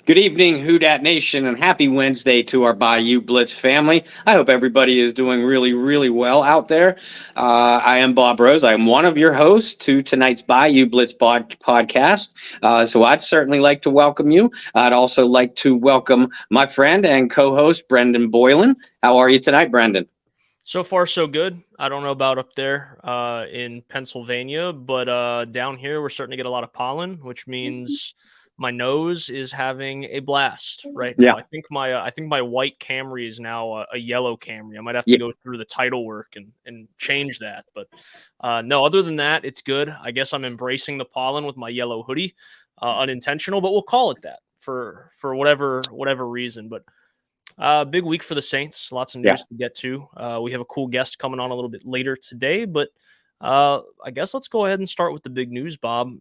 Good evening, Who Dat Nation, and happy Wednesday to our Bayou Blitz family. I hope everybody is doing really, really well out there. I am Bob Rose. I am one of your hosts to tonight's Bayou Blitz podcast. So I'd certainly like to welcome you. I'd also like to welcome my friend and co-host, Brendan Boylan. How are you tonight, Brendan? So far, so good. I don't know about up there in Pennsylvania, but down here we're starting to get a lot of pollen, which means my nose is having a blast right now. Yeah. I think my white Camry is now a yellow Camry. I might have to Yeah. go through the title work and change that. But no, other than that, it's good. I guess I'm embracing the pollen with my yellow hoodie, unintentional, but we'll call it that for whatever reason. But big week for the Saints. Lots of news to get to. We have a cool guest coming on a little bit later today, but I guess let's go ahead and start with the big news, Bob.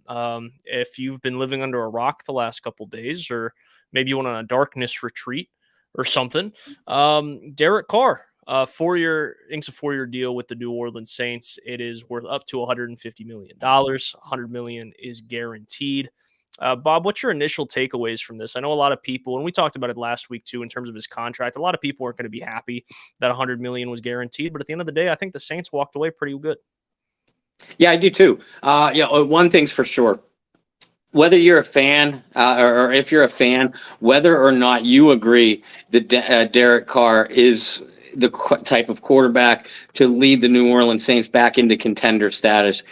If you've been living under a rock the last couple days, or maybe you went on a darkness retreat or something, Derek Carr, inks a 4-year deal with the New Orleans Saints. It is worth up to $150 million. $100 million is guaranteed. Bob, what's your initial takeaways from this? I know a lot of people, and we talked about it last week too, in terms of his contract. A lot of people aren't going to be happy that $100 million was guaranteed, but at the end of the day, I think the Saints walked away pretty good. Yeah, I do too. One thing's for sure. Whether you're a fan or if you're a fan, whether or not you agree that Derek Carr is the type of quarterback to lead the New Orleans Saints back into contender status,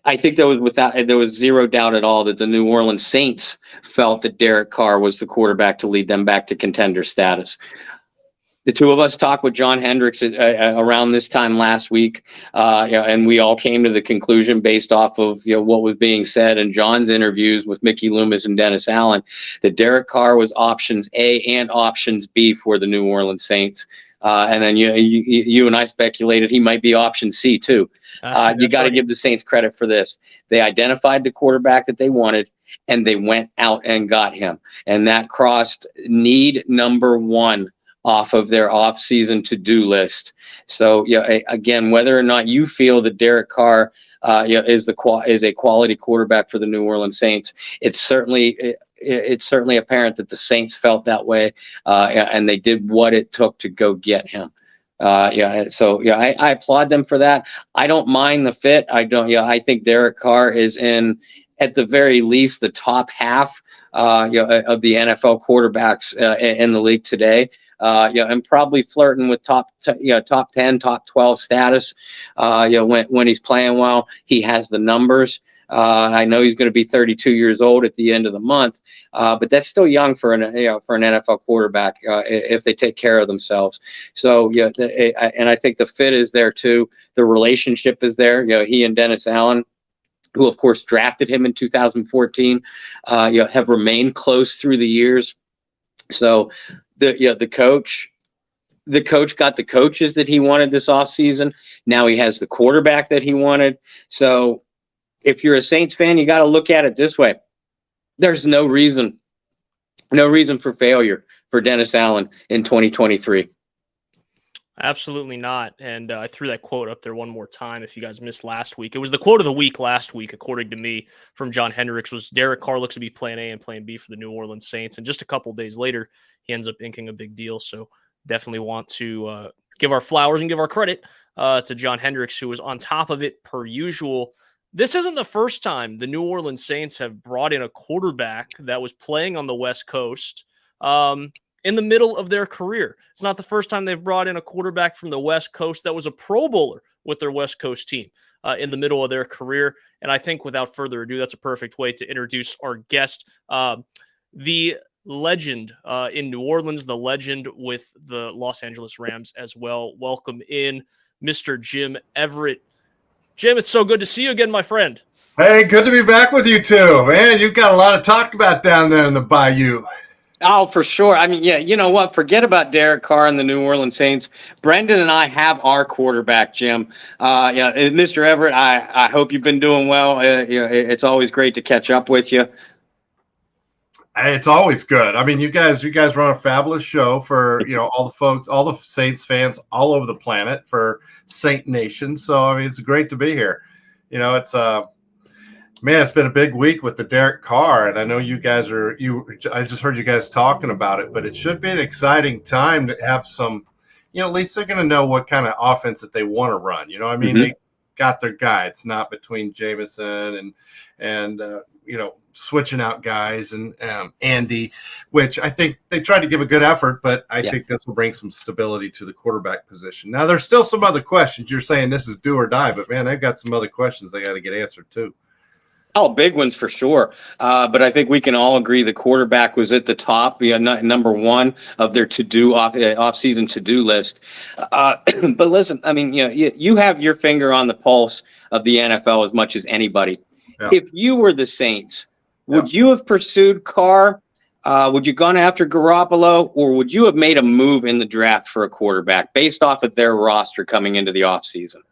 I think there was zero doubt at all that the New Orleans Saints felt that Derek Carr was the quarterback to lead them back to contender status. The two of us talked with John Hendricks around this time last week, and we all came to the conclusion based off of what was being said in John's interviews with Mickey Loomis and Dennis Allen that Derek Carr was options A and options B for the New Orleans Saints. And then you and I speculated he might be option C too. You got to give the Saints credit for this. They identified the quarterback that they wanted, and they went out and got him. And that crossed need number one off of their off-season to-do list. So, again, whether or not you feel that Derek Carr is a quality quarterback for the New Orleans Saints, it's certainly apparent that the Saints felt that way, and they did what it took to go get him. I applaud them for that. I don't mind the fit. I think Derek Carr is in, at the very least, the top half of the NFL quarterbacks in the league today. And probably flirting with top 10, top 12 status. When he's playing well, he has the numbers. I know he's going to be 32 years old at the end of the month, but that's still young for an NFL quarterback if they take care of themselves. So and I think the fit is there too. The relationship is there. He and Dennis Allen, who of course drafted him in 2014, have remained close through the years. So the coach got the coaches that he wanted this offseason. Now he has the quarterback that he wanted. So if you're a Saints fan, you got to look at it this way. There's no reason for failure for Dennis Allen in 2023. Absolutely not. And I threw that quote up there one more time if you guys missed last week. It was the quote of the week last week, according to me, from John Hendricks, was Derek Carr looks to be plan A and plan B for the New Orleans Saints. And just a couple days later, he ends up inking a big deal. So definitely want to give our flowers and give our credit to John Hendricks, who was on top of it per usual. This isn't the first time the New Orleans Saints have brought in a quarterback that was playing on the West Coast in the middle of their career. It's not the first time they've brought in a quarterback from the West Coast that was a Pro Bowler with their West Coast team in the middle of their career. And I think without further ado, that's a perfect way to introduce our guest, the legend in New Orleans, the legend with the Los Angeles Rams as well. Welcome in, Mr. Jim Everett. Jim, it's so good to see you again, my friend. Hey, good to be back with you too, man. You've got a lot to talk about down there in the Bayou. Oh, for sure. I mean, you know what? Forget about Derek Carr and the New Orleans Saints. Brendan and I have our quarterback, Jim. Mr. Everett, I hope you've been doing well. It's always great to catch up with you. It's always good. I mean, you guys run a fabulous show for, all the folks, all the Saints fans all over the planet for Saint Nation. So, I mean, it's great to be here. It's Man, it's been a big week with the Derek Carr, and I know you guys are I just heard you guys talking about it, but it should be an exciting time to have some, at least they're going to know what kind of offense that they want to run. I mean, they got their guy. It's not between Jameson and switching out guys and Andy, which I think they tried to give a good effort, but I think this will bring some stability to the quarterback position. Now, there's still some other questions. You're saying this is do or die, but man, they've got some other questions they got to get answered too. Oh, big ones for sure. But I think we can all agree the quarterback was at the top, number one of their off-season to-do list. But listen, I mean, you have your finger on the pulse of the NFL as much as anybody. Yeah. If you were the Saints, would you have pursued Carr? Would you gone after Garoppolo, or would you have made a move in the draft for a quarterback based off of their roster coming into the offseason?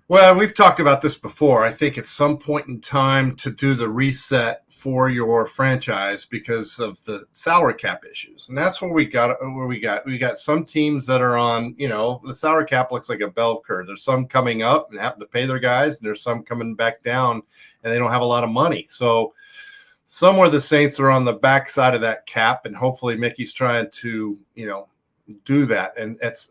Well, we've talked about this before. I think at some point in time to do the reset for your franchise because of the salary cap issues. And that's we got some teams that are on, the salary cap looks like a bell curve. There's some coming up and having to pay their guys, and there's some coming back down and they don't have a lot of money. So somewhere the Saints are on the backside of that cap, and hopefully Mickey's trying to, do that. And it's,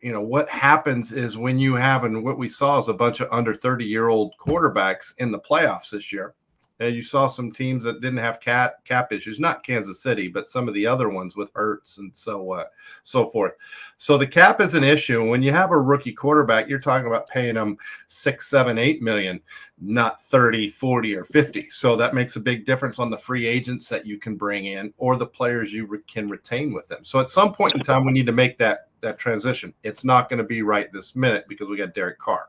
what happens is when you have, and what we saw is a bunch of under 30-year-old quarterbacks in the playoffs this year. And you saw some teams that didn't have cap issues, not Kansas City, but some of the other ones with Ertz and so forth. So the cap is an issue. When you have a rookie quarterback, you're talking about paying them $6, $7, $8 million, not 30, 40, or 50. So that makes a big difference on the free agents that you can bring in or the players you can retain with them. So at some point in time, we need to make that transition. It's not going to be right this minute because we got Derek Carr.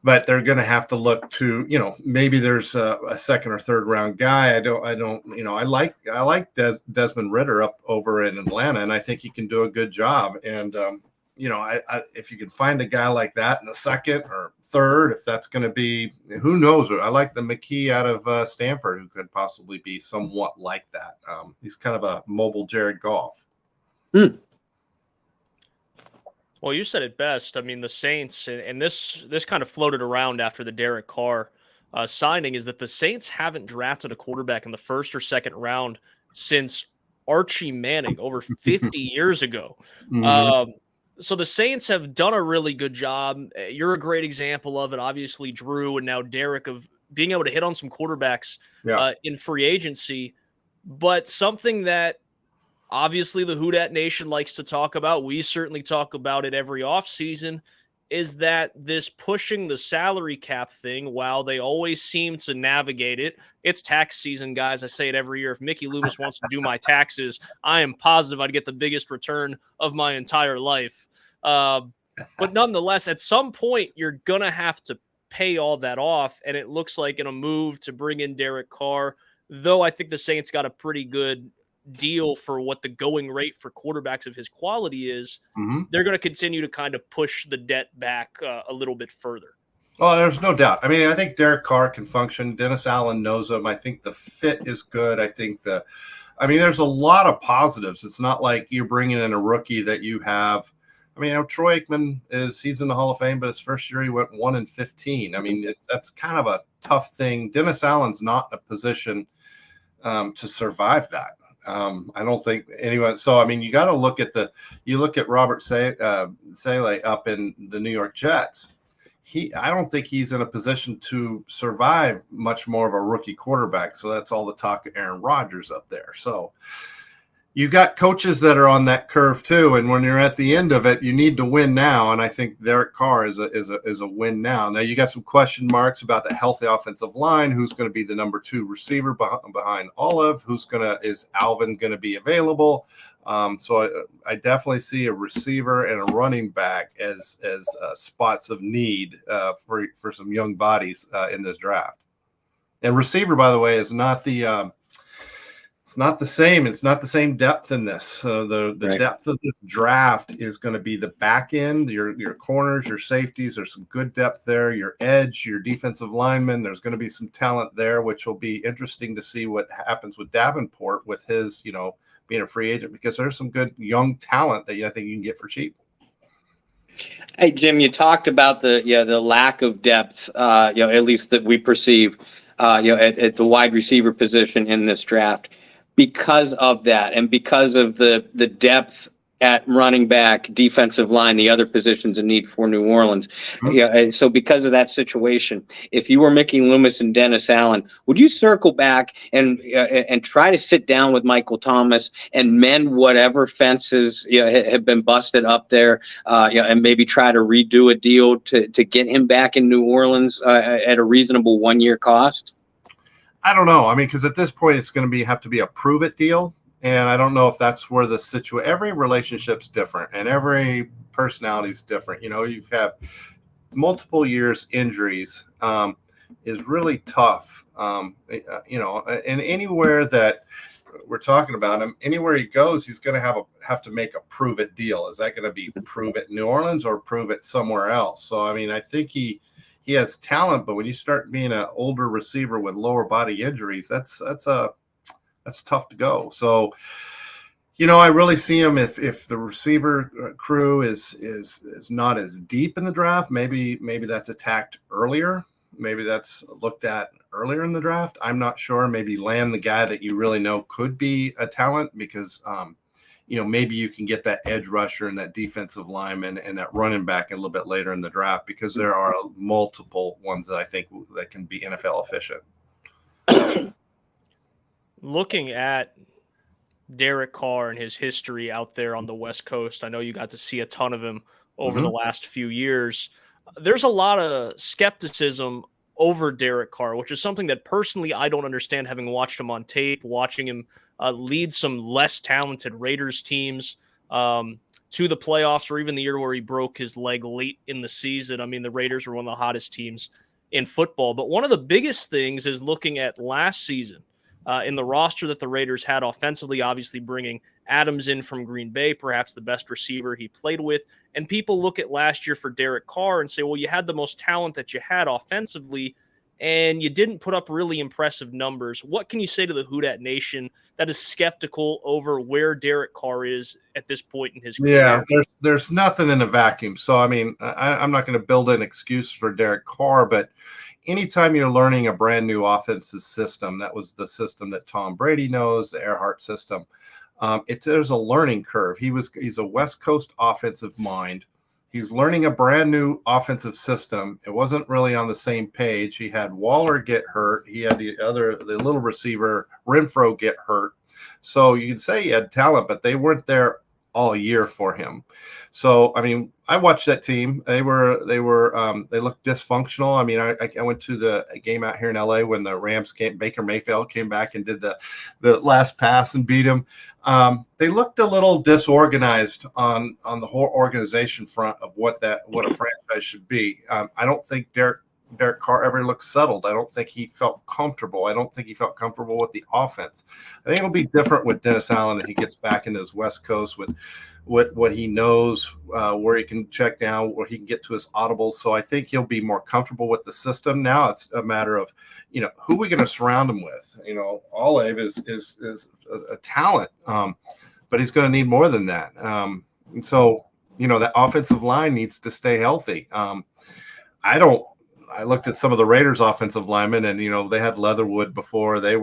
But they're going to have to look to, maybe there's a second or third round guy. I like Desmond Ridder up over in Atlanta, and I think he can do a good job. And, if you can find a guy like that in the second or third, if that's going to be, who knows? I like the McKee out of Stanford, who could possibly be somewhat like that. He's kind of a mobile Jared Goff. Well, you said it best. I mean, the Saints, and this kind of floated around after the Derek Carr signing, is that the Saints haven't drafted a quarterback in the first or second round since Archie Manning over 50 years ago. Mm-hmm. So the Saints have done a really good job. You're a great example of it. Obviously, Drew and now Derek, of being able to hit on some quarterbacks in free agency. But something that obviously the Houdat Nation likes to talk about, we certainly talk about it every offseason, is that this pushing the salary cap thing, while they always seem to navigate it, it's tax season, guys. I say it every year. If Mickey Loomis wants to do my taxes, I am positive I'd get the biggest return of my entire life. But nonetheless, at some point, you're going to have to pay all that off, and it looks like in a move to bring in Derek Carr, though I think the Saints got a pretty good deal for what the going rate for quarterbacks of his quality is, they're going to continue to kind of push the debt back a little bit further. Oh, there's no doubt. I mean, I think Derek Carr can function. Dennis Allen knows him. I think the fit is good. I think there's a lot of positives. It's not like you're bringing in a rookie that you have. I mean, Troy Aikman he's in the Hall of Fame, but his first year he went 1-15. I mean, that's kind of a tough thing. Dennis Allen's not in a position to survive that. I don't think anyone. So I mean, you got to look at Robert Saleh up in the New York Jets. I don't think he's in a position to survive much more of a rookie quarterback. So that's all the talk of Aaron Rodgers up there. So you got coaches that are on that curve too, and when you're at the end of it, you need to win now. And I think Derek Carr is a win now. Now you got some question marks about the healthy offensive line. Who's going to be the number 2 receiver behind Olive? Is Alvin going to be available? So I definitely see a receiver and a running back as spots of need for some young bodies in this draft. And receiver, by the way, is not the it's not the same. It's not the same depth in this. The right. Depth of this draft is going to be the back end, your corners, your safeties. There's some good depth there. Your edge, your defensive linemen. There's going to be some talent there, which will be interesting to see what happens with Davenport with his, being a free agent, because there's some good young talent that I think you can get for cheap. Hey, Jim, you talked about the lack of depth, at least that we perceive, at the wide receiver position in this draft. Because of that, and because of the depth at running back, defensive line, the other positions in need for New Orleans. And so because of that situation, if you were Mickey Loomis and Dennis Allen, would you circle back and try to sit down with Michael Thomas and mend whatever fences have been busted up there, and maybe try to redo a deal to get him back in New Orleans at a reasonable 1-year cost? I don't know. I mean, because at this point, it's going to have to be a prove it deal. And I don't know if that's where the situation, every relationship's different and every personality is different. You have multiple years injuries is really tough. And anywhere that we're talking about him, anywhere he goes, he's going to have to make a prove it deal. Is that going to be prove it New Orleans or prove it somewhere else? So, I mean, I think he has talent, but when you start being an older receiver with lower body injuries, that's tough to go. So, I really see him if the receiver crew is not as deep in the draft, maybe that's attacked earlier. Maybe that's looked at earlier in the draft. I'm not sure. Maybe land the guy that you really know could be a talent because, maybe you can get that edge rusher and that defensive lineman and that running back a little bit later in the draft because there are multiple ones that I think that can be NFL efficient. Looking at Derek Carr and his history out there on the West Coast, I know you got to see a ton of him over the last few years. There's a lot of skepticism over Derek Carr, which is something that personally I don't understand, having watched him on tape, watching him lead some less talented Raiders teams to the playoffs, or even the year where he broke his leg late in the season. I mean, the Raiders were one of the hottest teams in football. But one of the biggest things is looking at last season in the roster that the Raiders had offensively, obviously bringing Adams in from Green Bay, perhaps the best receiver he played with. And people look at last year for Derek Carr and say, well, you had the most talent that you had offensively, and you didn't put up really impressive numbers. What can you say to the Houdat Nation that is skeptical over where Derek Carr is at this point in his career? Yeah, there's nothing in a vacuum. So, I mean, I'm not going to build an excuse for Derek Carr, but anytime you're learning a brand new offensive system, that was the system that Tom Brady knows, the Earhart system, there's a learning curve. He's a West Coast offensive mind. He's learning a brand new offensive system. It wasn't really on the same page. He had Waller get hurt. He had the little receiver Renfro get hurt. So you could say he had talent, but they weren't there all year for him. So, I mean, I watched that team. They looked dysfunctional. I mean, I went to the game out here in LA when the Rams Baker Mayfield came back and did the last pass and beat him. They looked a little disorganized on the whole organization front of what a franchise should be. I don't think Derek Carr ever looked settled. I don't think he felt comfortable. I don't think he felt comfortable with the offense. I think it'll be different with Dennis Allen and he gets back into his West Coast with what he knows, where he can check down, where he can get to his audibles. So I think he'll be more comfortable with the system. Now it's a matter of, who are we going to surround him with? Olive is a talent, but he's going to need more than that. And so, that offensive line needs to stay healthy. I looked at some of the Raiders offensive linemen and, they had Leatherwood before. It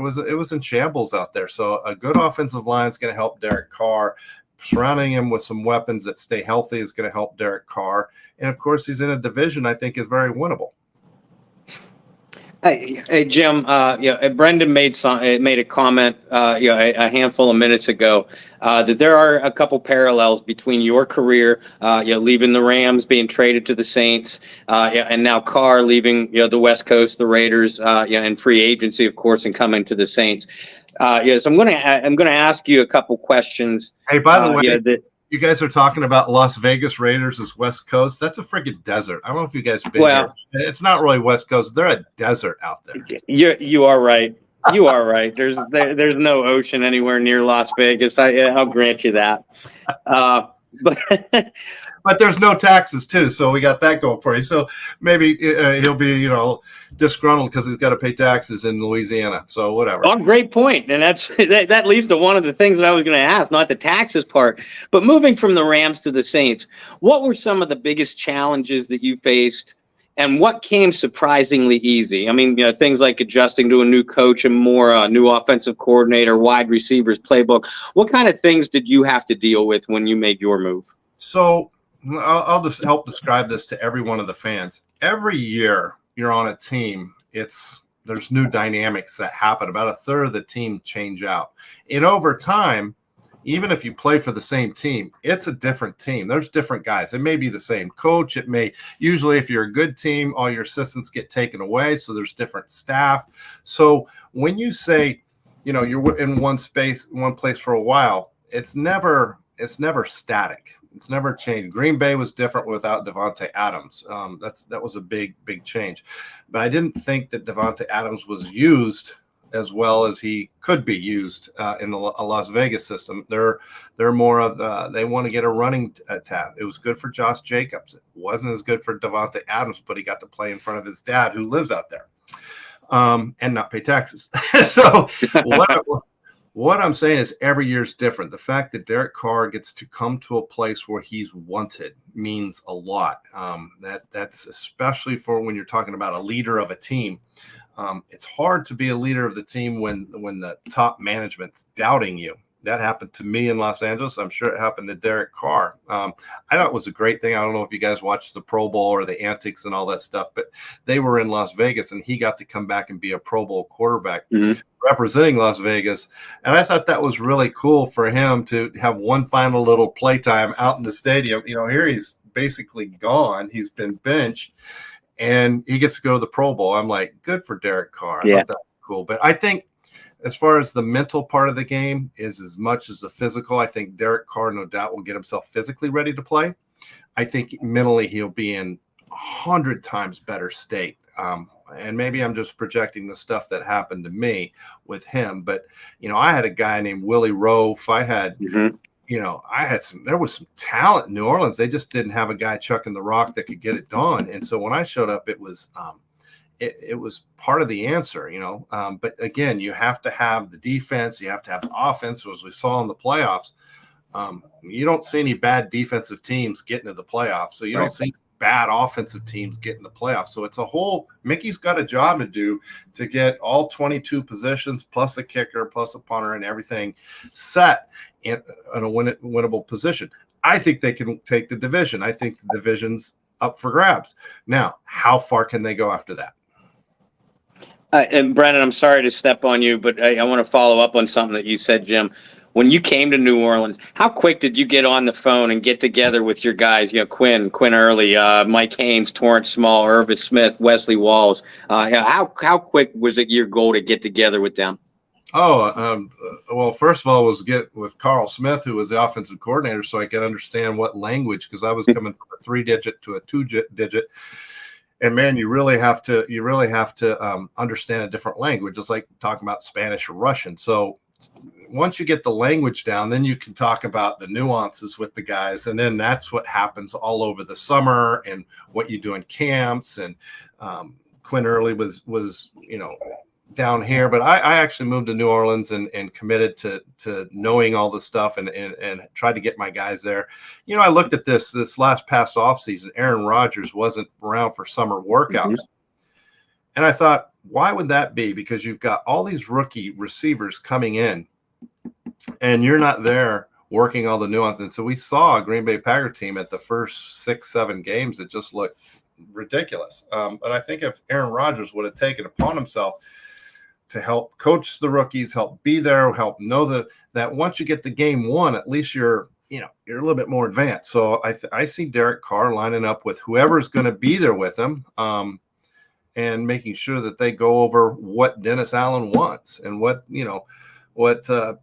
was in shambles out there. So a good offensive line is going to help Derek Carr. Surrounding him with some weapons that stay healthy is going to help Derek Carr. And of course, he's in a division I think is very winnable. Hey, Jim. Brendan made a comment, a handful of minutes ago, that there are a couple parallels between your career, leaving the Rams, being traded to the Saints, and now Carr leaving, the West Coast, the Raiders, and free agency, of course, and coming to the Saints. So I'm going to ask you a couple questions. Hey, by the way, you guys are talking about Las Vegas Raiders as West Coast. That's a freaking desert. I don't know if you guys been here. It's not really West Coast. They're a desert out there. You are right. You are right. There's no ocean anywhere near Las Vegas. I'll grant you that. But But there's no taxes too, so we got that going for you. So maybe he'll be, disgruntled because he's got to pay taxes in Louisiana. So whatever. oh, great point. And that leads to one of the things that I was going to ask, not the taxes part, but moving from the Rams to the Saints. What were some of the biggest challenges that you faced, and what came surprisingly easy? I mean, things like adjusting to a new coach and more new offensive coordinator, wide receivers, playbook. What kind of things did you have to deal with when you made your move? So I'll just help describe this to every one of the fans. Every year you're on a team, there's new dynamics that happen. About a third of the team change out. And over time, even if you play for the same team, it's a different team. There's different guys. It may be the same coach. Usually if you're a good team, all your assistants get taken away. So there's different staff. So when you say, you're in one place for a while, it's never static. It's never changed. Green Bay was different without Davante Adams. That was a big change. But I didn't think that Davante Adams was used as well as he could be used in a Las Vegas system. They're more of they want to get a running attack. It was good for Josh Jacobs. It wasn't as good for Davante Adams, but he got to play in front of his dad who lives out there and not pay taxes. So what I'm saying is every year's different. The fact that Derek Carr gets to come to a place where he's wanted means a lot. That's especially for when you're talking about a leader of a team. It's hard to be a leader of the team when the top management's doubting you. That happened to me in Los Angeles. I'm sure it happened to Derek Carr. I thought it was a great thing. I don't know if you guys watched the Pro Bowl or the antics and all that stuff, but they were in Las Vegas and he got to come back and be a Pro Bowl quarterback representing Las Vegas. And I thought that was really cool for him to have one final little playtime out in the stadium. Here he's basically gone. He's been benched and he gets to go to the Pro Bowl. I'm like, good for Derek Carr. I thought that was cool. But I think as far as the mental part of the game is as much as the physical, I think Derek Carr, no doubt, will get himself physically ready to play. I think mentally he'll be in 100 times better state. And maybe I'm just projecting the stuff that happened to me with him. But, I had a guy named Willie Rofe. I had, there was some talent in New Orleans. They just didn't have a guy chucking the rock that could get it done. And so when I showed up, it was part of the answer, but again, you have to have the defense, you have to have the offense, as we saw in the playoffs. You don't see any bad defensive teams getting to the playoffs. So you don't see bad offensive teams getting the playoffs. So it's Mickey's got a job to do to get all 22 positions plus a kicker, plus a punter and everything set in a winnable position. I think they can take the division. I think the division's up for grabs. Now, how far can they go after that? And Brandon, I'm sorry to step on you, but I want to follow up on something that you said, Jim. When you came to New Orleans, how quick did you get on the phone and get together with your guys? Quinn Early, Mike Haynes, Torrance Small, Irvis Smith, Wesley Walls. How quick was it your goal to get together with them? Well, first of all, was get with Carl Smith, who was the offensive coordinator, so I could understand what language, because I was coming from a 3-digit to a 2-digit. And man, you really have to understand a different language. It's like talking about Spanish or Russian. So once you get the language down, then you can talk about the nuances with the guys. And then that's what happens all over the summer and what you do in camps. And Quinn Early was down here, but I actually moved to New Orleans and committed to knowing all the stuff and tried to get my guys there. I looked at this past off season. Aaron Rodgers wasn't around for summer workouts. And I thought, why would that be? Because you've got all these rookie receivers coming in and you're not there working all the nuances. And so we saw a Green Bay Packer team at the first 6-7 games that just looked ridiculous. But I think if Aaron Rodgers would have taken upon himself to help coach the rookies, help be there, help know that once you get to game one, at least you're a little bit more advanced. So I see Derek Carr lining up with whoever's going to be there with him and making sure that they go over what Dennis Allen wants and what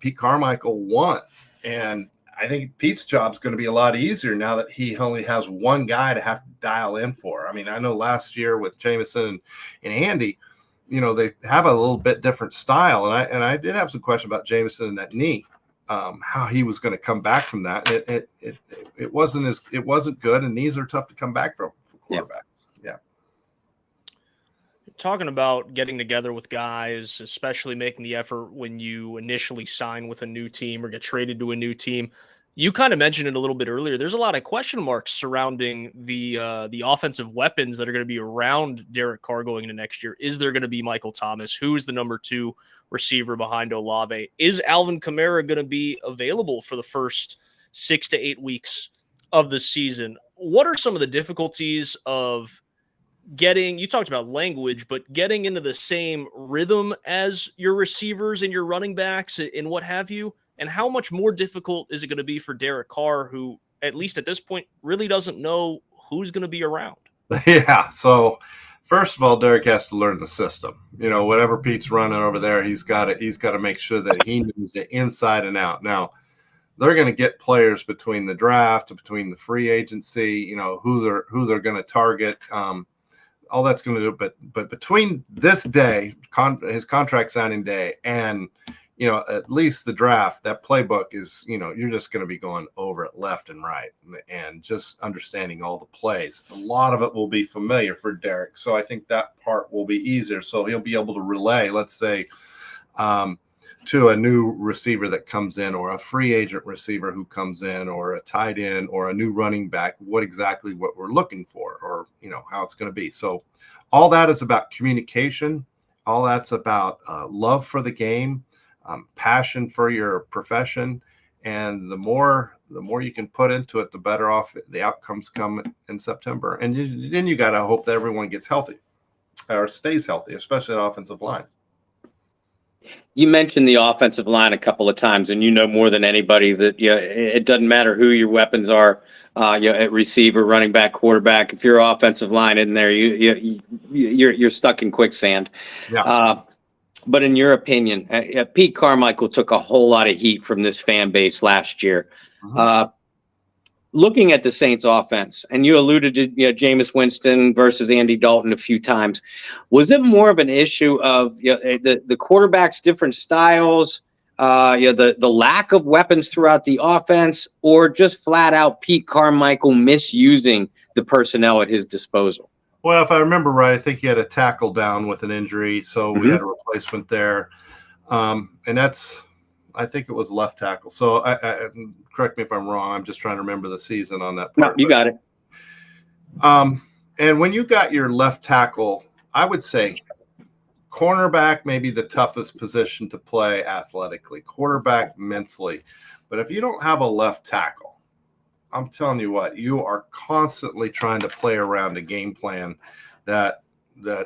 Pete Carmichael want. And I think Pete's job's going to be a lot easier now that he only has one guy to have to dial in for. I mean, I know last year with Jameson and Andy, they have a little bit different style. And I did have some question about Jameson and that knee. how he was going to come back from that. It wasn't good, and knees are tough to come back from for quarterbacks. Yeah. Talking about getting together with guys, especially making the effort when you initially sign with a new team or get traded to a new team. You kind of mentioned it a little bit earlier. There's a lot of question marks surrounding the offensive weapons that are going to be around Derek Carr going into next year. Is there going to be Michael Thomas? Who is the number 2 receiver behind Olave? Is Alvin Kamara going to be available for the first 6 to 8 weeks of the season? What are some of the difficulties of you talked about language, but getting into the same rhythm as your receivers and your running backs and what have you? And how much more difficult is it going to be for Derek Carr, who, at least at this point, really doesn't know who's going to be around? Yeah. So, first of all, Derek has to learn the system. Whatever Pete's running over there, he's got to make sure that he knows it inside and out. Now, they're going to get players between the draft, between the free agency, who they're going to target. All that's going to do, but between this day, his contract signing day, and at least the draft, that playbook is, you're just going to be going over it left and right, and just understanding all the plays. A lot of it will be familiar for Derek, so I think that part will be easier. So he'll be able to relay, let's say, to a new receiver that comes in, or a free agent receiver who comes in, or a tight end, or a new running back, what we're looking for, or how it's going to be. So all that is about communication. All that's about love for the game, passion for your profession, and the more you can put into it, the better off the outcomes come in September. And then you got to hope that everyone gets healthy or stays healthy, especially at offensive line. You mentioned the offensive line a couple of times, and more than anybody that it doesn't matter who your weapons are, at receiver, running back, quarterback. If your offensive line isn't there, you're stuck in quicksand. Yeah. But in your opinion, Pete Carmichael took a whole lot of heat from this fan base last year. Uh-huh. Looking at the Saints offense, and you alluded to Jameis Winston versus Andy Dalton a few times, was it more of an issue of the quarterback's different styles, the lack of weapons throughout the offense, or just flat out Pete Carmichael misusing the personnel at his disposal? Well, if I remember right, I think he had a tackle down with an injury, so we had a replacement there, and I think it was left tackle. So I correct me if I'm wrong. I'm just trying to remember the season on that part. No, you got it. And when you got your left tackle, I would say cornerback may be the toughest position to play athletically, quarterback mentally. But if you don't have a left tackle, I'm telling you what, you are constantly trying to play around a game plan that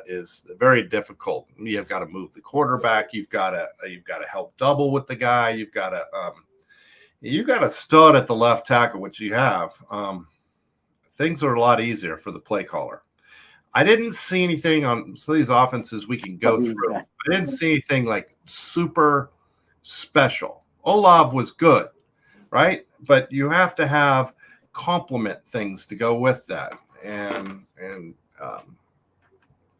is very difficult. You've got to move the quarterback. You've got to help double with the guy. You've got a stud at the left tackle, which you have. Things are a lot easier for the play caller. I didn't see anything on some of these offenses we can go through. I didn't see anything like super special. Olave was good, right? But you have to have complement things to go with that. And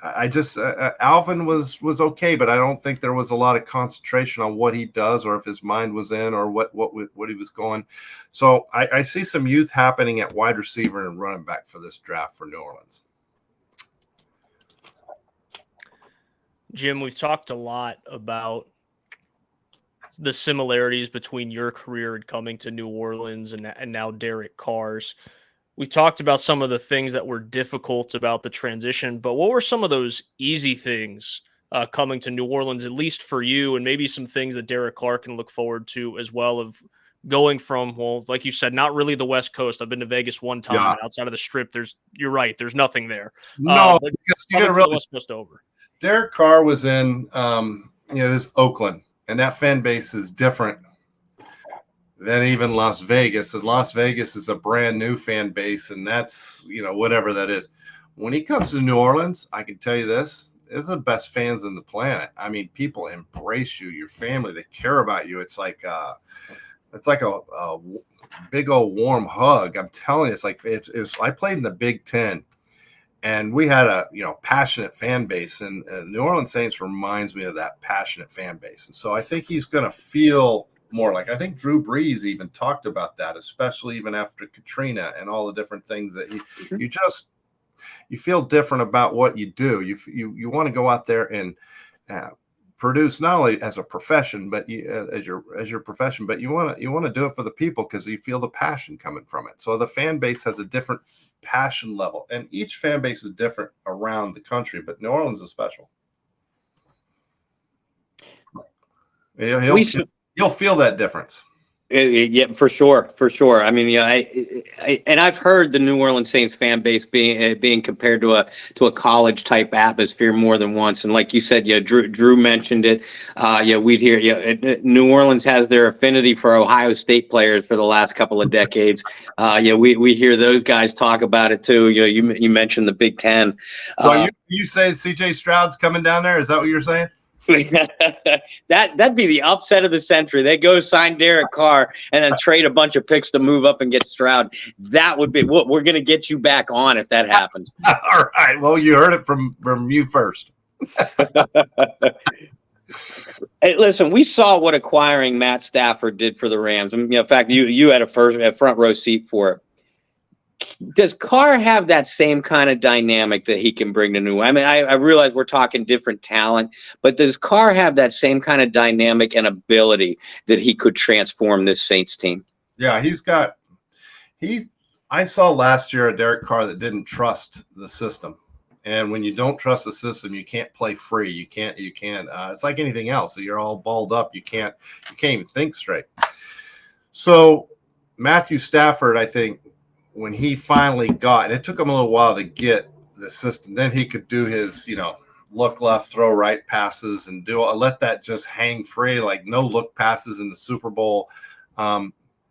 I just Alvin was okay, but I don't think there was a lot of concentration on what he does, or if his mind was in, or what he was going. So I see some youth happening at wide receiver and running back for this draft for New Orleans. Jim, we've talked a lot about the similarities between your career and coming to New Orleans and now Derek Carr's. We talked about some of the things that were difficult about the transition, but what were some of those easy things coming to New Orleans, at least for you, and maybe some things that Derek Carr can look forward to as well, of going from, well, like you said, not really the West Coast. I've been to Vegas one time. Yeah. Outside of the Strip, you're right, there's nothing there. No, because you got to really West Coast over. Derek Carr was in, it was Oakland, and that fan base is different than even Las Vegas. And Las Vegas is a brand new fan base, and that's, whatever that is. When he comes to New Orleans, I can tell you this, they're the best fans on the planet. I mean, people embrace you, your family, they care about you. It's like a big old warm hug. I'm telling you, it's like I played in the Big Ten, and we had a passionate fan base, and New Orleans Saints reminds me of that passionate fan base. And so I think he's going to feel more like. I think Drew Brees even talked about that, especially even after Katrina and all the different things that you feel different about what you do. You want to go out there and produce not only as a profession, but as your profession, but you want to do it for the people because you feel the passion coming from it. So the fan base has a different passion level, and each fan base is different around the country, but New Orleans is special. You'll feel that difference. Yeah, for sure. I mean, yeah, and I've heard the New Orleans Saints fan base being compared to a college type atmosphere more than once. And like you said, yeah, Drew mentioned it. We'd hear, New Orleans has their affinity for Ohio State players for the last couple of decades. We hear those guys talk about it too. You mentioned the Big Ten. Well, you say C.J. Stroud's coming down there? Is that what you're saying? That'd be the upset of the century. They go sign Derek Carr and then trade a bunch of picks to move up and get Stroud. That would be what we're going to get you back on if that happens. All right. Well, you heard it from you first. Hey, listen, we saw what acquiring Matt Stafford did for the Rams. I mean, in fact, you had a front row seat for it. Does Carr have that same kind of dynamic that he can bring to New Orleans? I mean, I realize we're talking different talent, but does Carr have that same kind of dynamic and ability that he could transform this Saints team? Yeah, I saw last year a Derek Carr that didn't trust the system. And when you don't trust the system, you can't play free. You can't, it's like anything else. So you're all balled up. You can't even think straight. So Matthew Stafford, I think, when he finally got, and it took him a little while to get the system, then he could do his, look left, throw right passes and let that just hang free, like no look passes in the Super Bowl.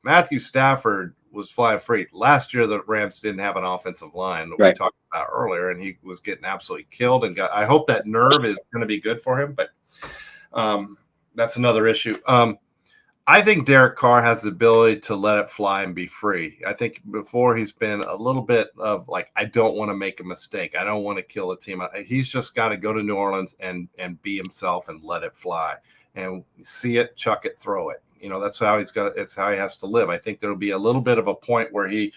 Matthew Stafford was flying free. Last year, the Rams didn't have an offensive line that we talked about earlier, and he was getting absolutely killed. And I hope that nerve is going to be good for him, but that's another issue. I think Derek Carr has the ability to let it fly and be free. I think before he's been a little bit of like, I don't want to make a mistake. I don't want to kill a team. He's just got to go to New Orleans and be himself and let it fly and see it, chuck it, throw it. That's how it's how he has to live. I think there'll be a little bit of a point where he's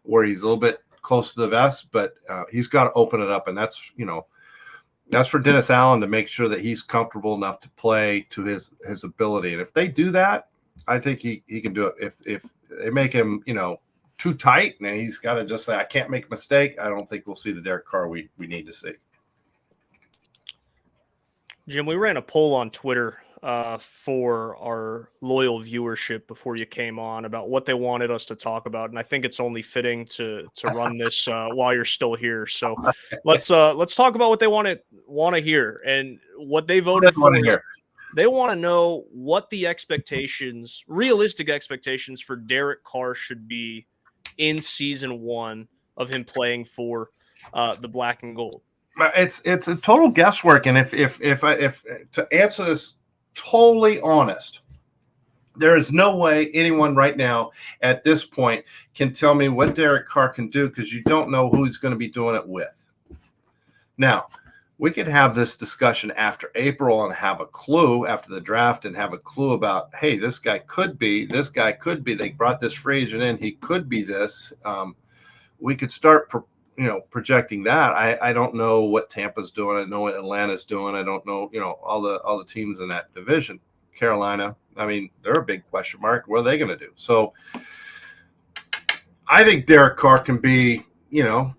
a little bit close to the vest, but he's got to open it up. And that's for Dennis Allen to make sure that he's comfortable enough to play to his ability. And if they do that, I think he can do it. If they make him, too tight and he's got to just say, I can't make a mistake, I don't think we'll see the Derek Carr we need to see. Jim, we ran a poll on Twitter for our loyal viewership before you came on about what they wanted us to talk about. And I think it's only fitting to run this while you're still here. So let's talk about what they want to hear and what they voted for. They want to know what the realistic expectations for Derek Carr should be in season 1 of him playing for the Black and Gold. It's a total guesswork. And if to answer this totally honest, there is no way anyone right now at this point can tell me what Derek Carr can do because you don't know who he's going to be doing it with. Now, we could have this discussion after April and have a clue after the draft and have a clue about, hey, this guy could be. They brought this free agent in. He could be this. We could start, projecting that. I don't know what Tampa's doing. I know what Atlanta's doing. I don't know, all the teams in that division. Carolina, I mean, they're a big question mark. What are they going to do? So I think Derek Carr can be,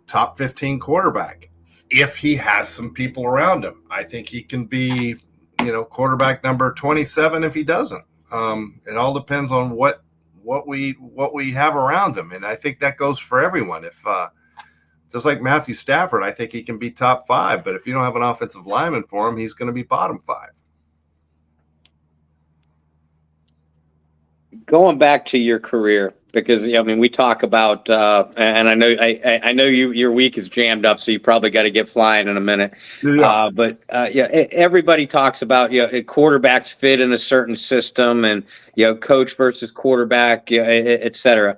top 15 quarterback. If he has some people around him, I think he can be, quarterback number 27 if he doesn't. It all depends on what we have around him. And I think that goes for everyone. If just like Matthew Stafford, I think he can be top 5, but if you don't have an offensive lineman for him, he's going to be bottom 5. Going back to your career, because we talk about, and I know your week is jammed up, so you probably got to get flying in a minute. Yeah. Everybody talks about quarterbacks fit in a certain system, and coach versus quarterback, et cetera.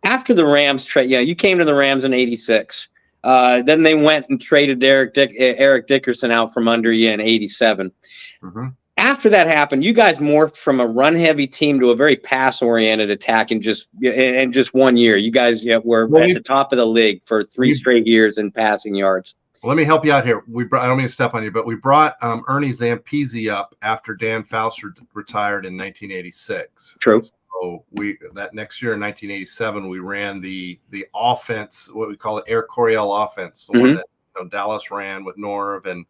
After the Rams trade, you came to the Rams in '86. Then they went and traded Eric Dickerson out from under you in '87. Mm-hmm. after that happened, you guys morphed from a run-heavy team to a very pass-oriented attack in just 1 year. You guys were at the top of the league for 3 straight years in passing yards. Let me help you out here. I don't mean to step on you, but we brought Ernie Zampese up after Dan Fauster retired in 1986. True. So that next year in 1987, we ran the offense, what we call it, Air Coryell offense, the one that Dallas ran with Norv, and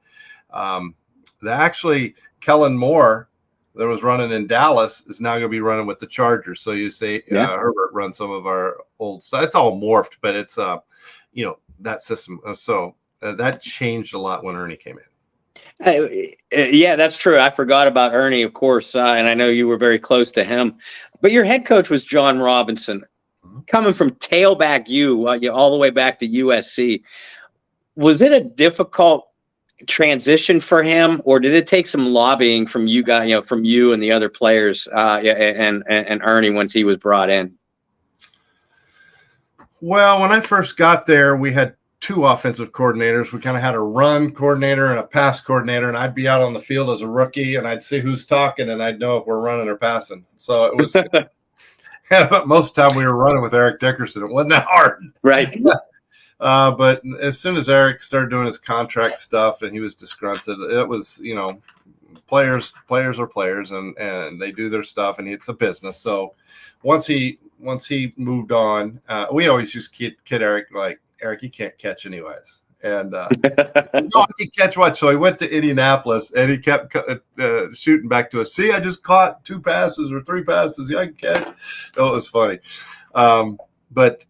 actually Kellen Moore that was running in Dallas is now going to be running with the Chargers. So you say Herbert runs some of our old stuff. It's all morphed, but it's that system. So that changed a lot when Ernie came in. Yeah, that's true. I forgot about Ernie, of course, and I know you were very close to him. But your head coach was John Robinson, coming from tailback U all the way back to USC. Was it a difficult transition for him, or did it take some lobbying from you guys, from you and the other players, and Ernie once he was brought in? Well, when I first got there, we had 2 offensive coordinators. We kind of had a run coordinator and a pass coordinator, and I'd be out on the field as a rookie, and I'd see who's talking, and I'd know if we're running or passing. So it was but most of the time we were running with Eric Dickerson. It wasn't that hard. Right. But as soon as Eric started doing his contract stuff and he was disgruntled, it was, players are players, and they do their stuff, and it's a business. So once he moved on, we always used to kid Eric, like, Eric, you can't catch anyways. And he catch what? So he went to Indianapolis, and he kept shooting back to us. See, I just caught 2 passes or 3 passes. Yeah, I can catch. Oh, it was funny. But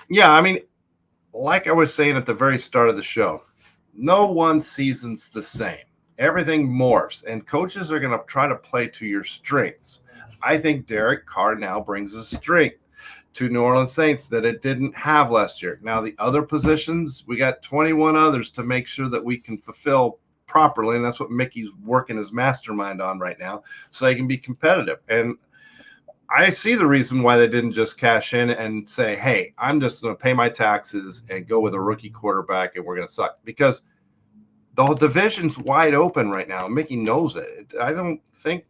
yeah, I mean, like I was saying at the very start of the show, no one season's the same. Everything morphs, and coaches are going to try to play to your strengths. I think Derek Carr now brings a strength to New Orleans Saints that it didn't have last year. Now, the other positions, we got 21 others to make sure that we can fulfill properly, and that's what Mickey's working his mastermind on right now, so they can be competitive. And I see the reason why they didn't just cash in and say, hey, I'm just going to pay my taxes and go with a rookie quarterback, and we're going to suck, because the whole division's wide open right now. Mickey knows it. I think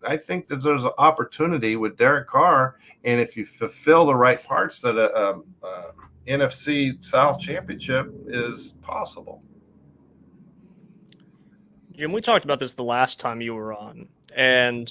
that there's an opportunity with Derek Carr, and if you fulfill the right parts, that a NFC South championship is possible. Jim, we talked about this the last time you were on, and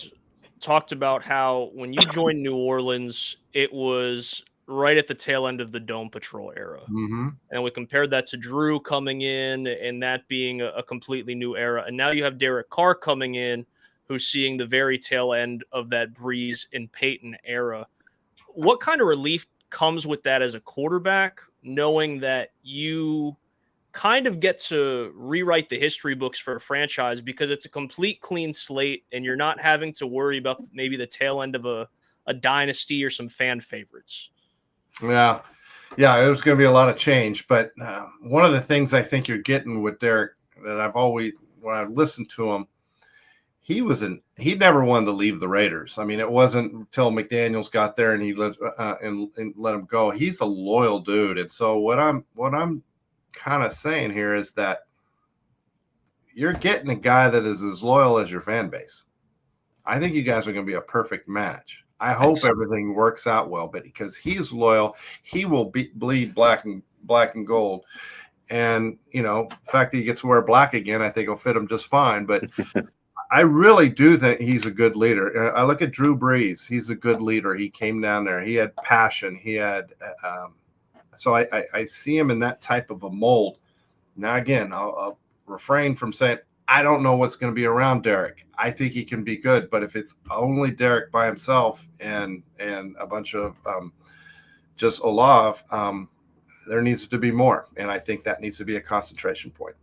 talked about how when you joined New Orleans, it was right at the tail end of the Dome Patrol era. Mm-hmm. And we compared that to Drew coming in and that being a completely new era. And now you have Derek Carr coming in, who's seeing the very tail end of that Breeze and Peyton era. What kind of relief comes with that as a quarterback, knowing that you kind of get to rewrite the history books for a franchise because it's a complete clean slate and you're not having to worry about maybe the tail end of a dynasty or some fan favorites? Yeah, there's going to be a lot of change. But one of the things I think you're getting with Derek that I've always, when I listened to him, he never wanted to leave the Raiders. I mean, it wasn't until McDaniels got there and he let him go. He's a loyal dude. And so what I'm kind of saying here is that you're getting a guy that is as loyal as your fan base. I think you guys are going to be a perfect match. I hope everything works out well, but because he's loyal, he will bleed black and gold. And, the fact that he gets to wear black again, I think will fit him just fine. But I really do think he's a good leader. I look at Drew Brees. He's a good leader. He came down there. He had passion. He had so I see him in that type of a mold. Now, again, I'll refrain from saying I don't know what's going to be around Derek. I think he can be good, but if it's only Derek by himself and a bunch of just Olave, there needs to be more, and I think that needs to be a concentration point.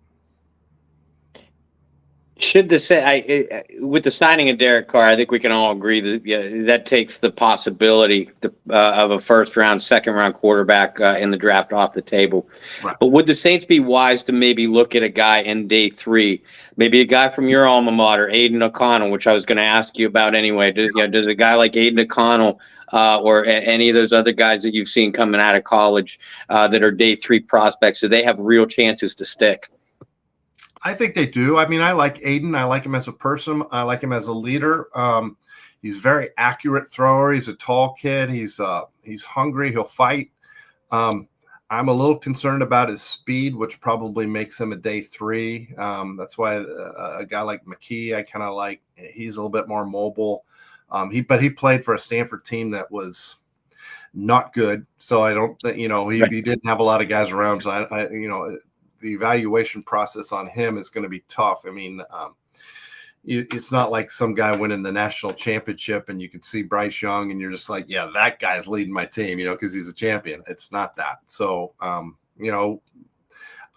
With the signing of Derek Carr, I think we can all agree that that takes the possibility of a first-round, second-round quarterback in the draft off the table. Right. But would the Saints be wise to maybe look at a guy in day 3, maybe a guy from your alma mater, Aiden O'Connell, which I was going to ask you about anyway? Does a guy like Aiden O'Connell or any of those other guys that you've seen coming out of college that are day 3 prospects, do they have real chances to stick? I think they do. I mean, I like Aiden. I like him as a person. I like him as a leader. He's very accurate thrower. He's a tall kid. He's hungry. He'll fight. I'm a little concerned about his speed, which probably makes him a day 3. That's why a guy like McKee, I kind of like. He's a little bit more mobile. But he played for a Stanford team that was not good. So I don't think, he didn't have a lot of guys around. So I the evaluation process on him is going to be tough. I mean, it's not like some guy winning the national championship and you can see Bryce Young and you're just like, yeah, that guy's leading my team, because he's a champion. It's not that. So, I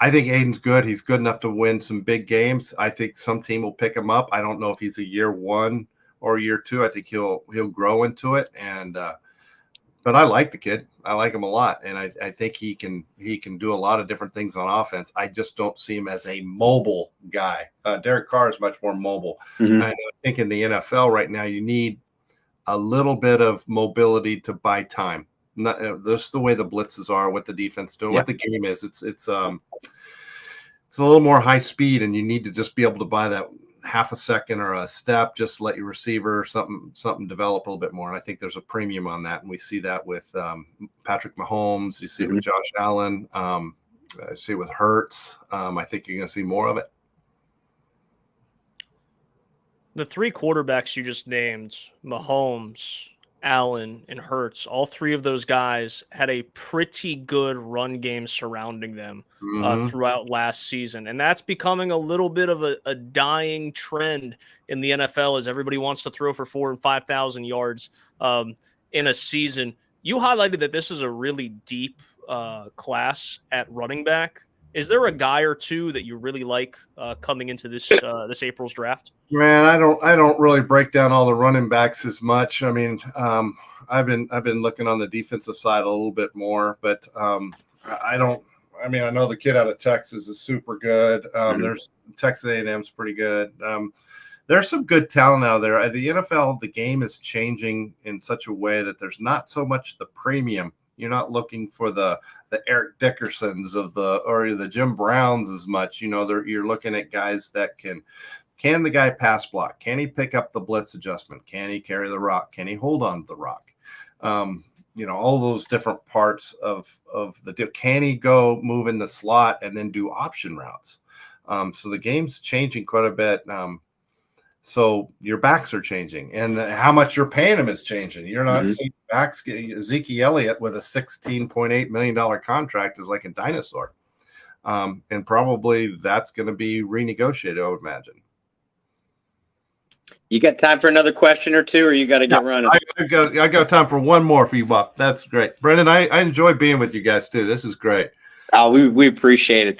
think Aiden's good. He's good enough to win some big games. I think some team will pick him up. I don't know if he's a year 1 or year 2. I think he'll grow into it. And, but I like the kid. I like him a lot. And I think he can do a lot of different things on offense. I just don't see him as a mobile guy. Derek Carr is much more mobile. Mm-hmm. I think in the NFL right now, you need a little bit of mobility to buy time. That's the way the blitzes are, what the defense doing, what the game is. It's a little more high speed, and you need to just be able to buy that half a second or a step, just let your receiver something develop a little bit more. And I think there's a premium on that. And we see that with Patrick Mahomes. You see it with Josh Allen. You see it with Hurts. I think you're going to see more of it. The 3 quarterbacks you just named, Mahomes, Allen, and Hurts, all 3 of those guys had a pretty good run game surrounding them throughout last season. And that's becoming a little bit of a dying trend in the NFL as everybody wants to throw for 4,000 and 5,000 yards in a season. You highlighted that this is a really deep class at running back. Is there a guy or two that you really like coming into this April's draft? Man, I don't really break down all the running backs as much. I mean, I've been looking on the defensive side a little bit more, but I don't. I mean, I know the kid out of Texas is super good. There's Texas A&M's pretty good. There's some good talent out there. The NFL, the game is changing in such a way that there's not so much the premium. You're not looking for the Eric Dickersons or the Jim Browns as much. You're looking at guys that can the guy pass block? Can he pick up the blitz adjustment? Can he carry the rock? Can he hold on to the rock? All those different parts of the deal. Can he go move in the slot and then do option routes? So the game's changing quite a bit. So your backs are changing, and how much you're paying them is changing. You're not seeing backs. Ezekiel Elliott with a $16.8 million contract is like a dinosaur. And probably that's going to be renegotiated, I would imagine. You got time for another question or two, or you got to get running? I got time for one more for you, Bob. That's great. Brendan, I enjoy being with you guys too. This is great. We appreciate it.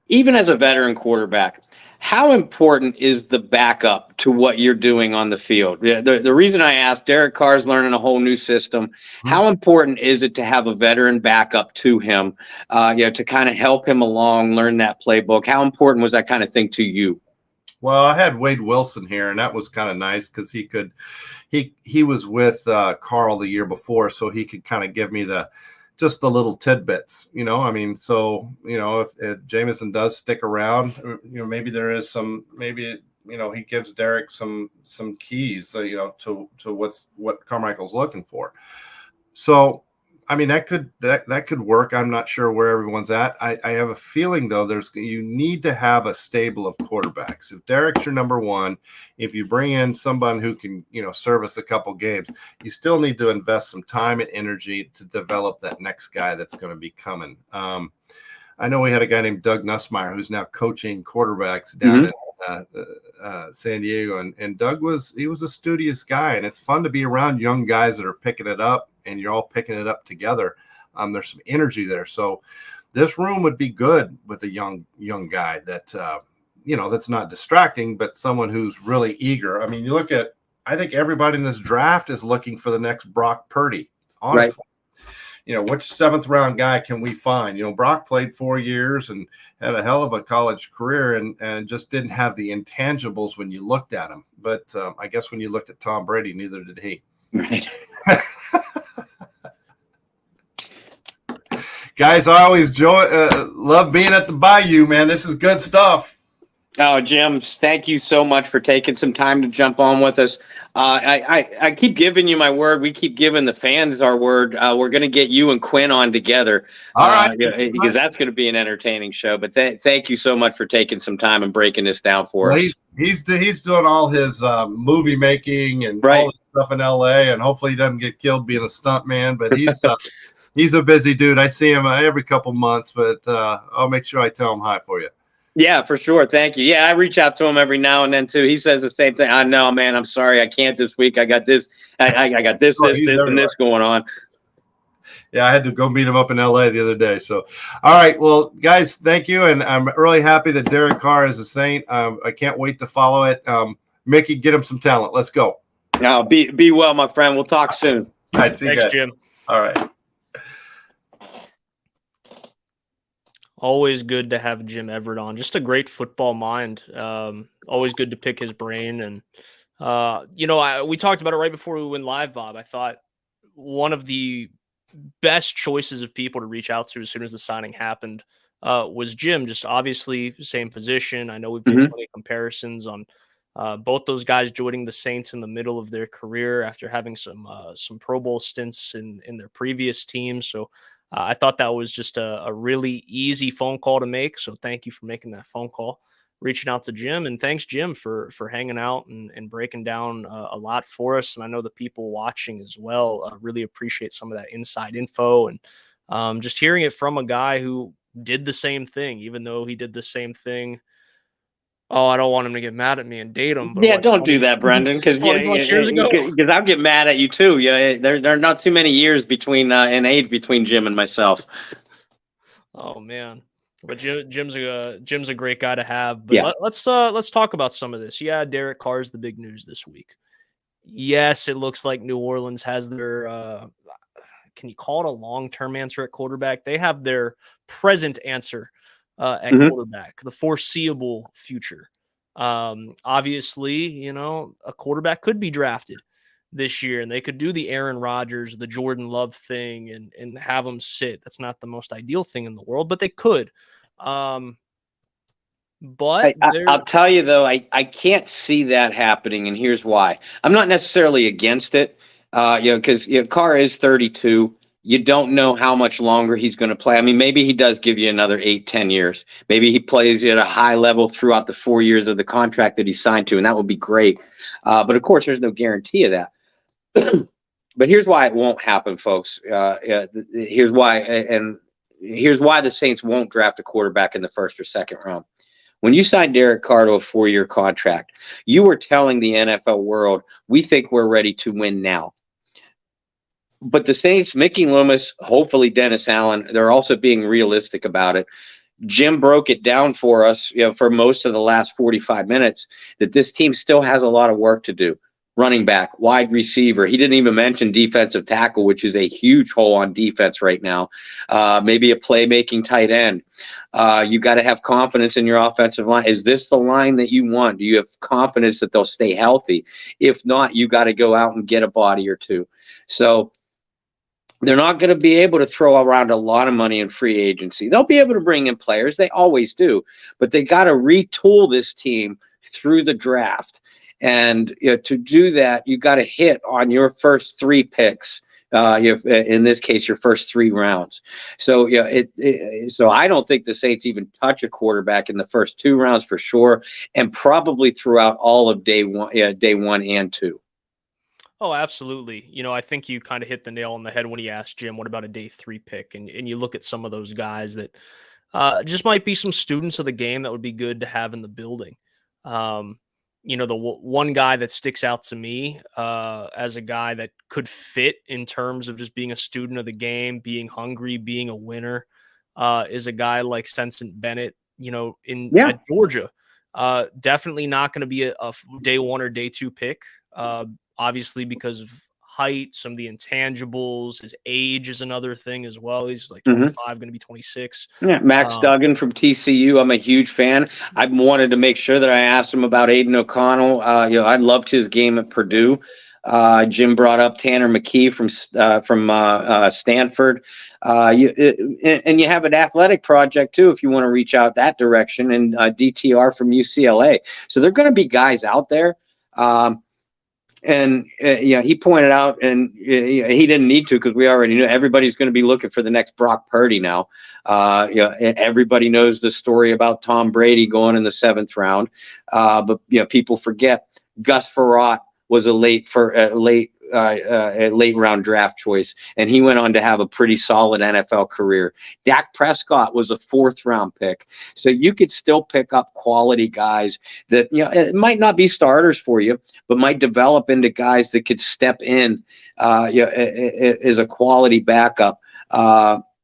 Even as a veteran quarterback, how important is the backup to what you're doing on the field? The reason I asked, Derek Carr's learning a whole new system. How important is it to have a veteran backup to him, to kind of help him along, learn that playbook? How important was that kind of thing to you? Well, I had Wade Wilson here, and that was kind of nice because he was with Carl the year before, so he could kind of give me just the little tidbits, I mean, so, if Jameson does stick around, maybe there is he gives Derek some keys, to what Carmichael's looking for. So, I mean, that could work. I'm not sure where everyone's at. I have a feeling though, you need to have a stable of quarterbacks. If Derek's your number one, if you bring in someone who can, service a couple games, you still need to invest some time and energy to develop that next guy that's going to be coming. I know we had a guy named Doug Nussmeier who's now coaching quarterbacks down in San Diego, and Doug was a studious guy, and it's fun to be around young guys that are picking it up, and you're all picking it up together. There's some energy there, so this room would be good with a young guy that that's not distracting, but someone who's really eager. I mean, I think everybody in this draft is looking for the next Brock Purdy, honestly. Right. Which 7th round guy can we find? Brock played 4 years and had a hell of a college career and just didn't have the intangibles when you looked at him. But I guess when you looked at Tom Brady, neither did he. Right. Guys, I always love being at the Bayou, man. This is good stuff. Oh, Jim, thank you so much for taking some time to jump on with us. I keep giving you my word. We keep giving the fans our word. We're going to get you and Quinn on together. All right. Because that's going to be an entertaining show. But thank you so much for taking some time and breaking this down for us. He's doing all his movie making and right. all this stuff in L.A. and hopefully he doesn't get killed being a stunt man. But he's he's a busy dude. I see him every couple months, but I'll make sure I tell him hi for you. Yeah, for sure. Thank you. Yeah, I reach out to him every now and then too. He says the same thing. I know, man. I'm sorry, I can't this week. I got this. I got this, and this going on. Yeah, I had to go meet him up in LA the other day. So, all right. Well, guys, thank you. And I'm really happy that Derek Carr is a Saint. I can't wait to follow it. Mickey, get him some talent. Let's go. Now, be well, my friend. We'll talk soon. All right. See you Thanks, guys. Jim. All right. Always good to have Jim Everett on. Just a great football mind. Always good to pick his brain. And, we talked about it right before we went live, Bob. I thought one of the best choices of people to reach out to as soon as the signing happened was Jim. Just obviously same position. I know we've made plenty of comparisons on both those guys joining the Saints in the middle of their career after having some Pro Bowl stints in their previous teams. So I thought that was just a really easy phone call to make. So thank you for making that phone call, reaching out to Jim. And thanks, Jim, for hanging out and breaking down a lot for us. And I know the people watching as well really appreciate some of that inside info and just hearing it from a guy who did the same thing, even though he did the same thing. Oh, I don't want him to get mad at me and date him. But yeah, don't do that, Brendan, because I'll get mad at you too. Yeah, there are not too many years between in age between Jim and myself. Oh man, but Jim's a great guy to have. But let's talk about some of this. Yeah, Derek Carr is the big news this week. Yes, it looks like New Orleans has their can you call it a long-term answer at quarterback? They have their present answer at quarterback, the foreseeable future. Obviously, a quarterback could be drafted this year and they could do the Aaron Rodgers, the Jordan Love thing and have them sit. That's not the most ideal thing in the world, but they could. But I'll tell you though, I can't see that happening, and here's why. I'm not necessarily against it, because Carr is 32. You don't know how much longer he's going to play. I mean, maybe he does give you another 8-10 years. Maybe he plays at a high level throughout the 4 years of the contract that he signed to, and that would be great. But of course, there's no guarantee of that. But here's why it won't happen, folks. Here's why, and here's why the Saints won't draft a quarterback in the first or second round. When you signed Derek Carr to a 4-year contract, you were telling the NFL world, we think we're ready to win now. But the Saints, Mickey Loomis, hopefully Dennis Allen, they're also being realistic about it. Jim broke it down for us, for most of the last 45 minutes, that this team still has a lot of work to do. Running back, wide receiver. He didn't even mention defensive tackle, which is a huge hole on defense right now. Maybe a playmaking tight end. You got to have confidence in your offensive line. Is this the line that you want? Do you have confidence that they'll stay healthy? If not, you got to go out and get a body or two. So they're not going to be able to throw around a lot of money in free agency. They'll be able to bring in players. They always do. But they got to retool this team through the draft. And to do that, you got to hit on your first 3 picks. In this case, your first 3 rounds. So so I don't think the Saints even touch a quarterback in the first 2 rounds for sure, and probably throughout all of day one and 2. Oh, absolutely. I think you kind of hit the nail on the head when you asked Jim, what about a day 3 pick? And you look at some of those guys that just might be some students of the game that would be good to have in the building. The one guy that sticks out to me as a guy that could fit in terms of just being a student of the game, being hungry, being a winner, is a guy like Stetson Bennett, at Georgia. Definitely not going to be a day 1 or day 2 pick. Obviously, because of height, some of the intangibles, his age is another thing as well. He's like 25, going to be 26. Yeah, Max Duggan from TCU. I'm a huge fan. I wanted to make sure that I asked him about Aiden O'Connell. I loved his game at Purdue. Jim brought up Tanner McKee from Stanford. And you have an athletic project too if you want to reach out that direction, and DTR from UCLA. So there are going to be guys out there. And he pointed out, and he didn't need to because we already knew everybody's going to be looking for the next Brock Purdy now. Everybody knows the story about Tom Brady going in the 7th round, but people forget Gus Frerotte was a late round draft choice, and he went on to have a pretty solid NFL career. Dak Prescott was a 4th round pick, so you could still pick up quality guys that it might not be starters for you, but might develop into guys that could step in as a quality backup.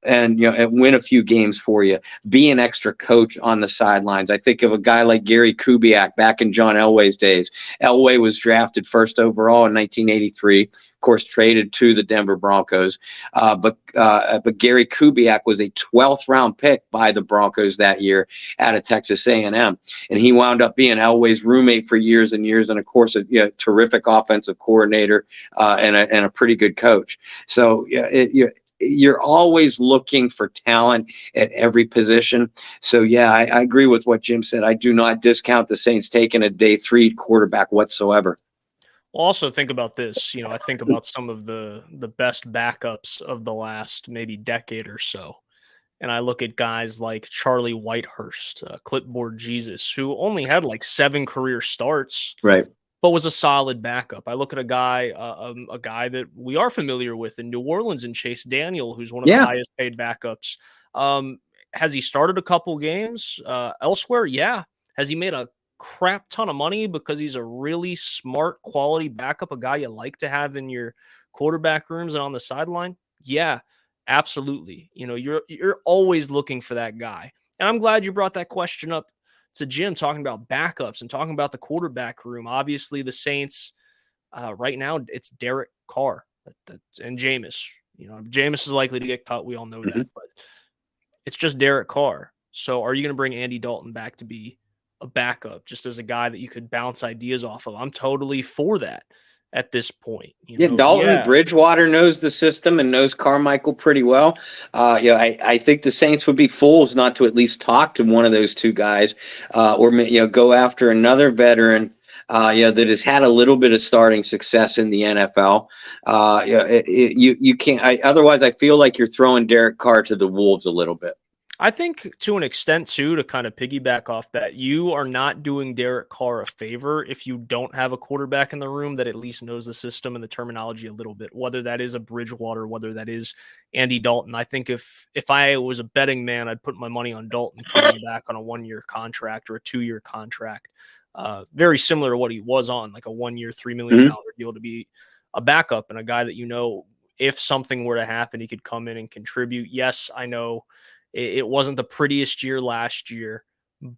And win a few games for you, be an extra coach on the sidelines. I think of a guy like Gary Kubiak back in John Elway's days. Elway was drafted 1st overall in 1983, of course traded to the Denver Broncos. But Gary Kubiak was a 12th round pick by the Broncos that year out of Texas A&M, and he wound up being Elway's roommate for years and years, and of course a terrific offensive coordinator and a pretty good coach. So you're always looking for talent at every position. So, I agree with what Jim said. I do not discount the Saints taking a day 3 quarterback whatsoever. Well, also think about this. I think about some of the best backups of the last maybe decade or so. And I look at guys like Charlie Whitehurst, Clipboard Jesus, who only had like 7 career starts. Right. But was a solid backup. I look at a guy that we are familiar with in New Orleans, and Chase Daniel, who's one of the highest paid backups. Has he started a couple games elsewhere? Yeah. Has he made a crap ton of money because he's a really smart, quality backup, a guy you like to have in your quarterback rooms and on the sideline? Yeah, absolutely. You're always looking for that guy. And I'm glad you brought that question up to Jim, talking about backups and talking about the quarterback room. Obviously, the Saints right now, it's Derek Carr and Jameis. Jameis is likely to get cut. We all know that, but it's just Derek Carr. So are you going to bring Andy Dalton back to be a backup, just as a guy that you could bounce ideas off of? I'm totally for that at this point. Dalton Bridgewater knows the system and knows Carmichael pretty well. I think the Saints would be fools not to at least talk to one of those two guys, or go after another veteran that has had a little bit of starting success in the NFL. You can't. Otherwise, I feel like you're throwing Derek Carr to the wolves a little bit. I think to an extent, too, to kind of piggyback off that, you are not doing Derek Carr a favor if you don't have a quarterback in the room that at least knows the system and the terminology a little bit, whether that is a Bridgewater, whether that is Andy Dalton. I think if I was a betting man, I'd put my money on Dalton coming back on a 1-year contract or a 2-year contract, very similar to what he was on, like a 1-year, $3 million deal to be a backup and a guy that, if something were to happen, he could come in and contribute. Yes, I know it wasn't the prettiest year last year,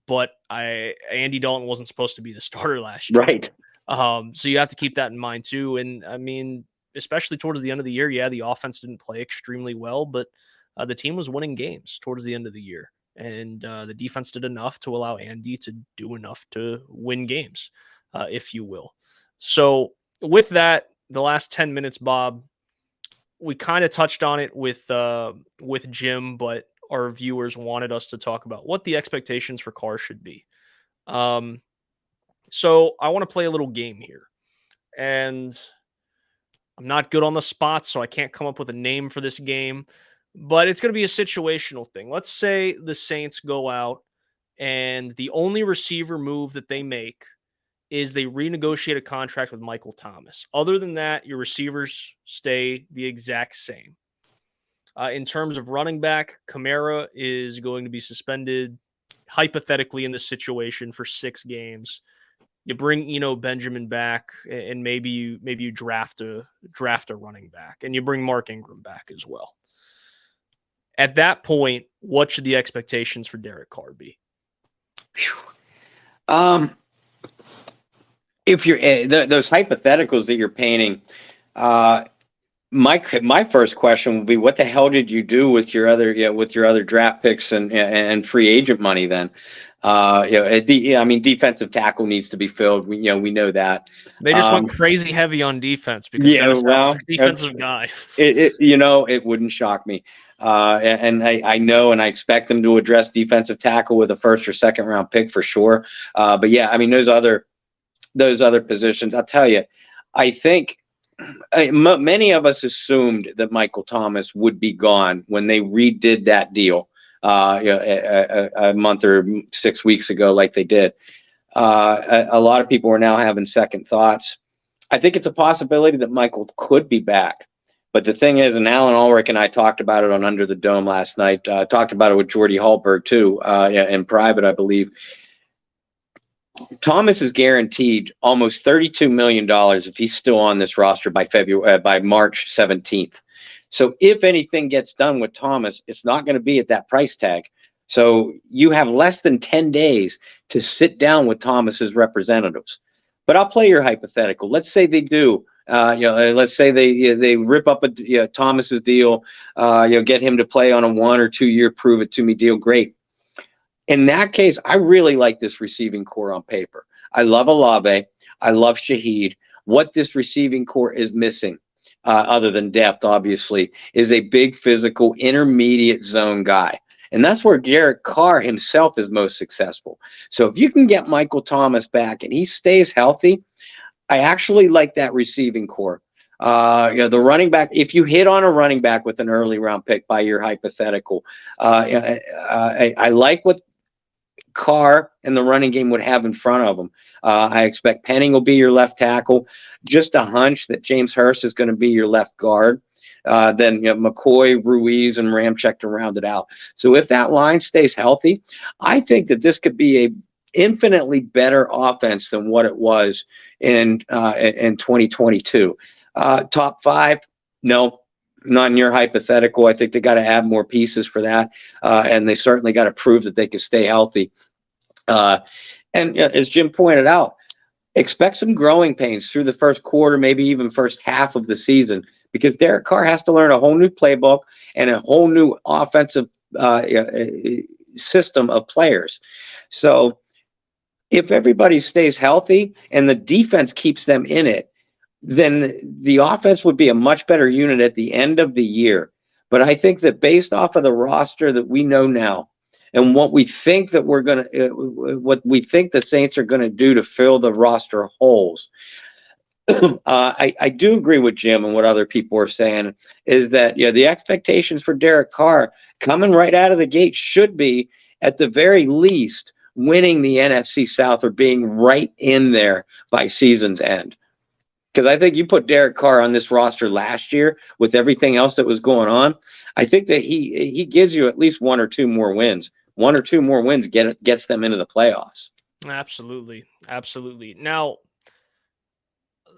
but Andy Dalton wasn't supposed to be the starter last year. Right. So you have to keep that in mind too. And I mean, especially towards the end of the year, the offense didn't play extremely well, but the team was winning games towards the end of the year. And the defense did enough to allow Andy to do enough to win games, if you will. So with that, the last 10 minutes, Bob, we kind of touched on it with Jim, but our viewers wanted us to talk about what the expectations for Carr should be. So I want to play a little game here, and I'm not good on the spot, so I can't come up with a name for this game, but it's going to be a situational thing. Let's say the Saints go out and the only receiver move that they make is they renegotiate a contract with Michael Thomas. Other than that, your receivers stay the exact same. In terms of running back, Kamara is going to be suspended, hypothetically, in this situation for 6 games. You bring Benjamin back, and maybe you draft a running back, and you bring Mark Ingram back as well. At that point, what should the expectations for Derek Carr be? If you're those hypotheticals that you're painting, my first question would be, what the hell did you do with your other draft picks and free agent money then? Defensive tackle needs to be filled. We know that. They just went crazy heavy on defense because Yeah, Dennis Allen's well, a defensive guy. it wouldn't shock me. And I know, and I expect them to address defensive tackle with a first or second round pick for sure. But yeah, I mean, those other positions, I'll tell you, I think many of us assumed that Michael Thomas would be gone when they redid that deal a month or 6 weeks ago, like they did. A lot of people are now having second thoughts. I think it's a possibility that Michael could be back. But the thing is, and Alan Ulrich and I talked about it on Under the Dome last night, talked about it with Jordy Hallberg too, in private, I believe. Thomas is guaranteed almost $32 million if he's still on this roster by March 17th. So if anything gets done with Thomas, it's not going to be at that price tag. So you have less than 10 days to sit down with Thomas's representatives. But I'll play your hypothetical. Let's say they do. Let's say they rip up Thomas's deal. Get him to play on a 1 or 2 year prove it to me deal. Great. In that case, I really like this receiving core on paper. I love Olave. I love Shaheed. What this receiving core is missing, other than depth, obviously, is a big physical intermediate zone guy. And that's where Derek Carr himself is most successful. So if you can get Michael Thomas back and he stays healthy, I actually like that receiving core. The running back, if you hit on a running back with an early round pick by your hypothetical, I like what Carr and the running game would have in front of them. I expect Penning will be your left tackle. Just a hunch that James Hurst is going to be your left guard. Then McCoy, Ruiz, and Ramczyk to round it out. So if that line stays healthy, I think that this could be a infinitely better offense than what it was in 2022. Top 5, no. Not in your hypothetical. I think they got to add more pieces for that, and they certainly got to prove that they can stay healthy. And as Jim pointed out, expect some growing pains through the first quarter, maybe even first half of the season, because Derek Carr has to learn a whole new playbook and a whole new offensive system of players. So if everybody stays healthy and the defense keeps them in it, then the offense would be a much better unit at the end of the year. But I think that based off of the roster that we know now and what we think that what we think the Saints are going to do to fill the roster holes, I do agree with Jim and what other people are saying is that the expectations for Derek Carr coming right out of the gate should be at the very least winning the NFC South or being right in there by season's end. Because I think you put Derek Carr on this roster last year with everything else that was going on. I think that he gives you at least 1 or 2 more wins. 1 or 2 more wins gets them into the playoffs. Absolutely. Now,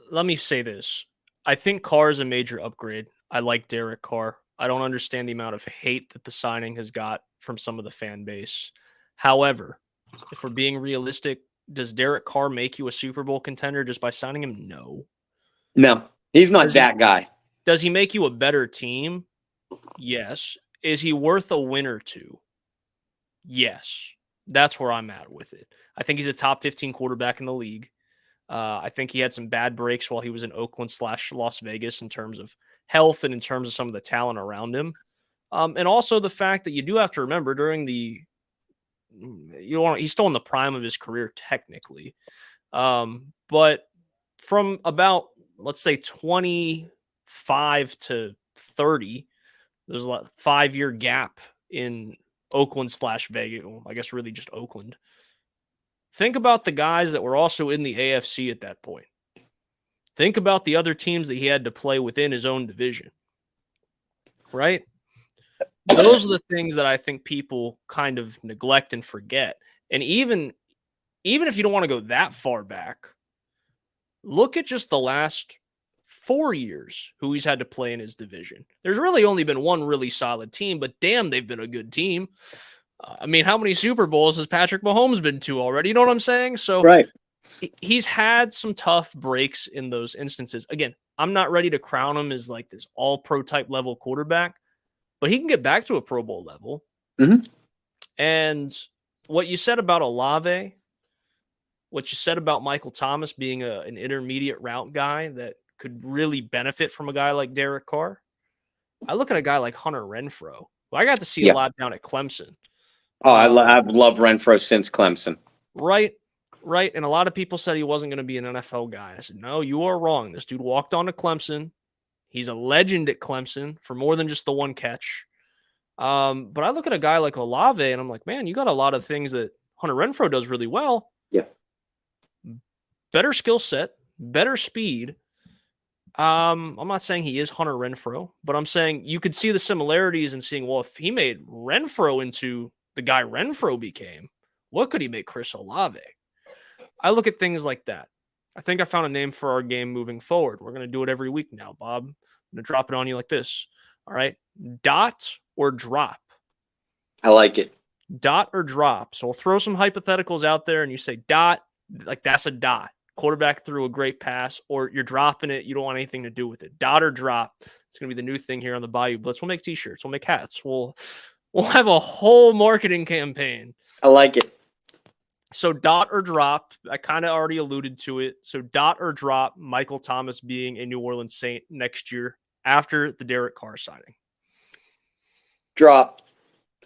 let me say this. I think Carr is a major upgrade. I like Derek Carr. I don't understand the amount of hate that the signing has got from some of the fan base. However, if we're being realistic, does Derek Carr make you a Super Bowl contender just by signing him? No, he's not that guy. Does he make you a better team? Yes. Is he worth a win or two? Yes. That's where I'm at with it. I think he's a top 15 quarterback in the league. I think he had some bad breaks while he was in Oakland/Las Vegas in terms of health and in terms of some of the talent around him. And also the fact that you do have to remember he's still in the prime of his career technically. But from about, let's say 25 to 30, there's a 5-year gap in Oakland/Vegas. I guess really just Oakland. Think about the guys that were also in the AFC at that point. Think about the other teams that he had to play within his own division. Right? Those are the things that I think people kind of neglect and forget. And even if you don't want to go that far back, look at just the last 4 years who he's had to play in his division. There's really only been one really solid team, but damn, they've been a good team. I mean, how many Super Bowls has Patrick Mahomes been to already? You know what I'm saying? So right. He's had some tough breaks in those instances. Again, I'm not ready to crown him as like this all-pro type level quarterback, but he can get back to a Pro Bowl level. Mm-hmm. And what you said about Olave, what you said about Michael Thomas being an intermediate route guy that could really benefit from a guy like Derek Carr. I look at a guy like Hunter Renfrow, who I got to see a lot down at Clemson. Oh, I've loved Renfrow since Clemson. Right. And a lot of people said he wasn't going to be an NFL guy. I said, no, you are wrong. This dude walked on to Clemson. He's a legend at Clemson for more than just the one catch. But I look at a guy like Olave and I'm like, man, you got a lot of things that Hunter Renfrow does really well. Yeah. Better skill set, better speed. I'm not saying he is Hunter Renfrow, but I'm saying you could see the similarities and seeing, well, if he made Renfrow into the guy Renfrow became, what could he make Chris Olave? I look at things like that. I think I found a name for our game moving forward. We're going to do it every week now, Bob. I'm going to drop it on you like this. All right. Dot or drop? I like it. Dot or drop. So we'll throw some hypotheticals out there and you say dot, like that's a dot. Quarterback threw a great pass, or you're dropping it. You don't want anything to do with it. Dot or drop. It's going to be the new thing here on the Bayou Blitz. We'll make t-shirts. We'll make hats. We'll have a whole marketing campaign. I like it. So dot or drop. I kind of already alluded to it. So dot or drop Michael Thomas being a New Orleans Saint next year after the Derek Carr signing. Drop.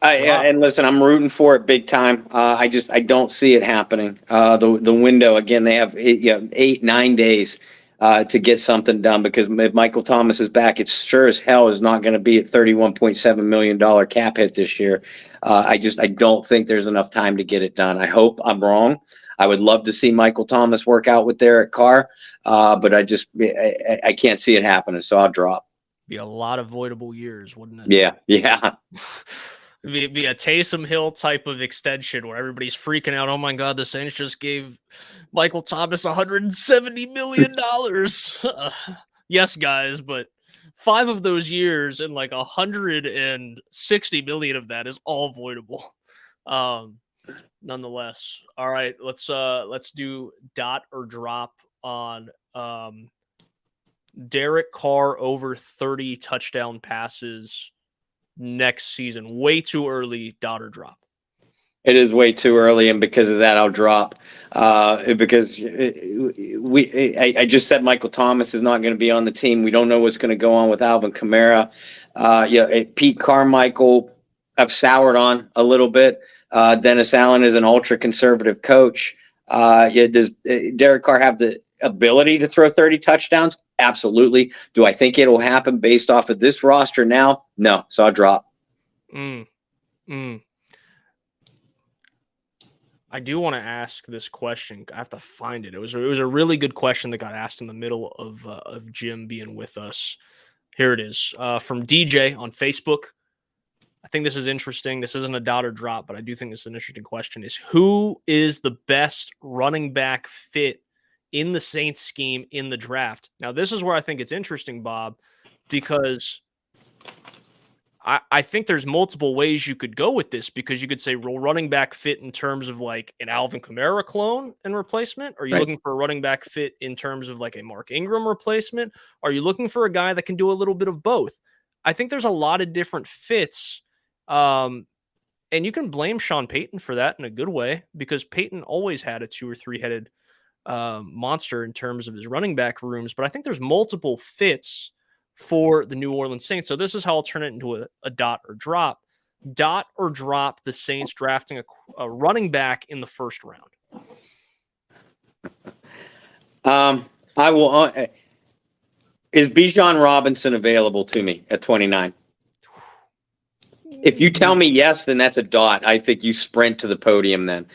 And listen, I'm rooting for it big time. I don't see it happening. The window again, they have 8-9 days to get something done, because if Michael Thomas is back, it sure as hell is not going to be at $31.7 million cap hit this year. I don't think there's enough time to get it done. I hope I'm wrong. I would love to see Michael Thomas work out with Derek Carr, but I can't see it happening. So I'll drop. Be a lot of voidable years, wouldn't it? Yeah. Be a Taysom Hill type of extension where everybody's freaking out. Oh my God, the Saints just gave Michael Thomas $170 million. Yes, guys, but 5 of those years and like 160 million of that is all voidable. Nonetheless. All right, let's do dot or drop on Derek Carr over 30 touchdown passes next season. Way too early, dot or drop? It is way too early, and because of that, I'll drop. Because I just said Michael Thomas is not going to be on the team. We don't know what's going to go on with Alvin Kamara. Pete Carmichael, I've soured on a little bit. Dennis Allen is an ultra conservative coach. Does Derek Carr have the ability to throw 30 touchdowns? Absolutely. Do I think it'll happen based off of this roster now? No. So I'll drop. I do want to ask this question. I have to find it. It was a really good question that got asked in the middle of Jim being with us. Here it is from DJ on Facebook. I think this is interesting. This isn't a dot or drop, but I do think this is an interesting question. Is who is the best running back fit in the Saints scheme in the draft? Now, this is where I think it's interesting, Bob, because I think there's multiple ways you could go with this, because you could say, well, running back fit in terms of like an Alvin Kamara clone and replacement. Are you looking for a running back fit in terms of like a Mark Ingram replacement? Are you looking for a guy that can do a little bit of both? I think there's a lot of different fits. And you can blame Sean Payton for that in a good way, because Payton always had a 2 or 3 headed monster in terms of his running back rooms, but I think there's multiple fits for the New Orleans Saints. So this is how I'll turn it into a dot or drop. Dot or drop the Saints drafting a running back in the first round. I will. Is Bijan Robinson available to me at 29? If you tell me yes, then that's a dot. I think you sprint to the podium then.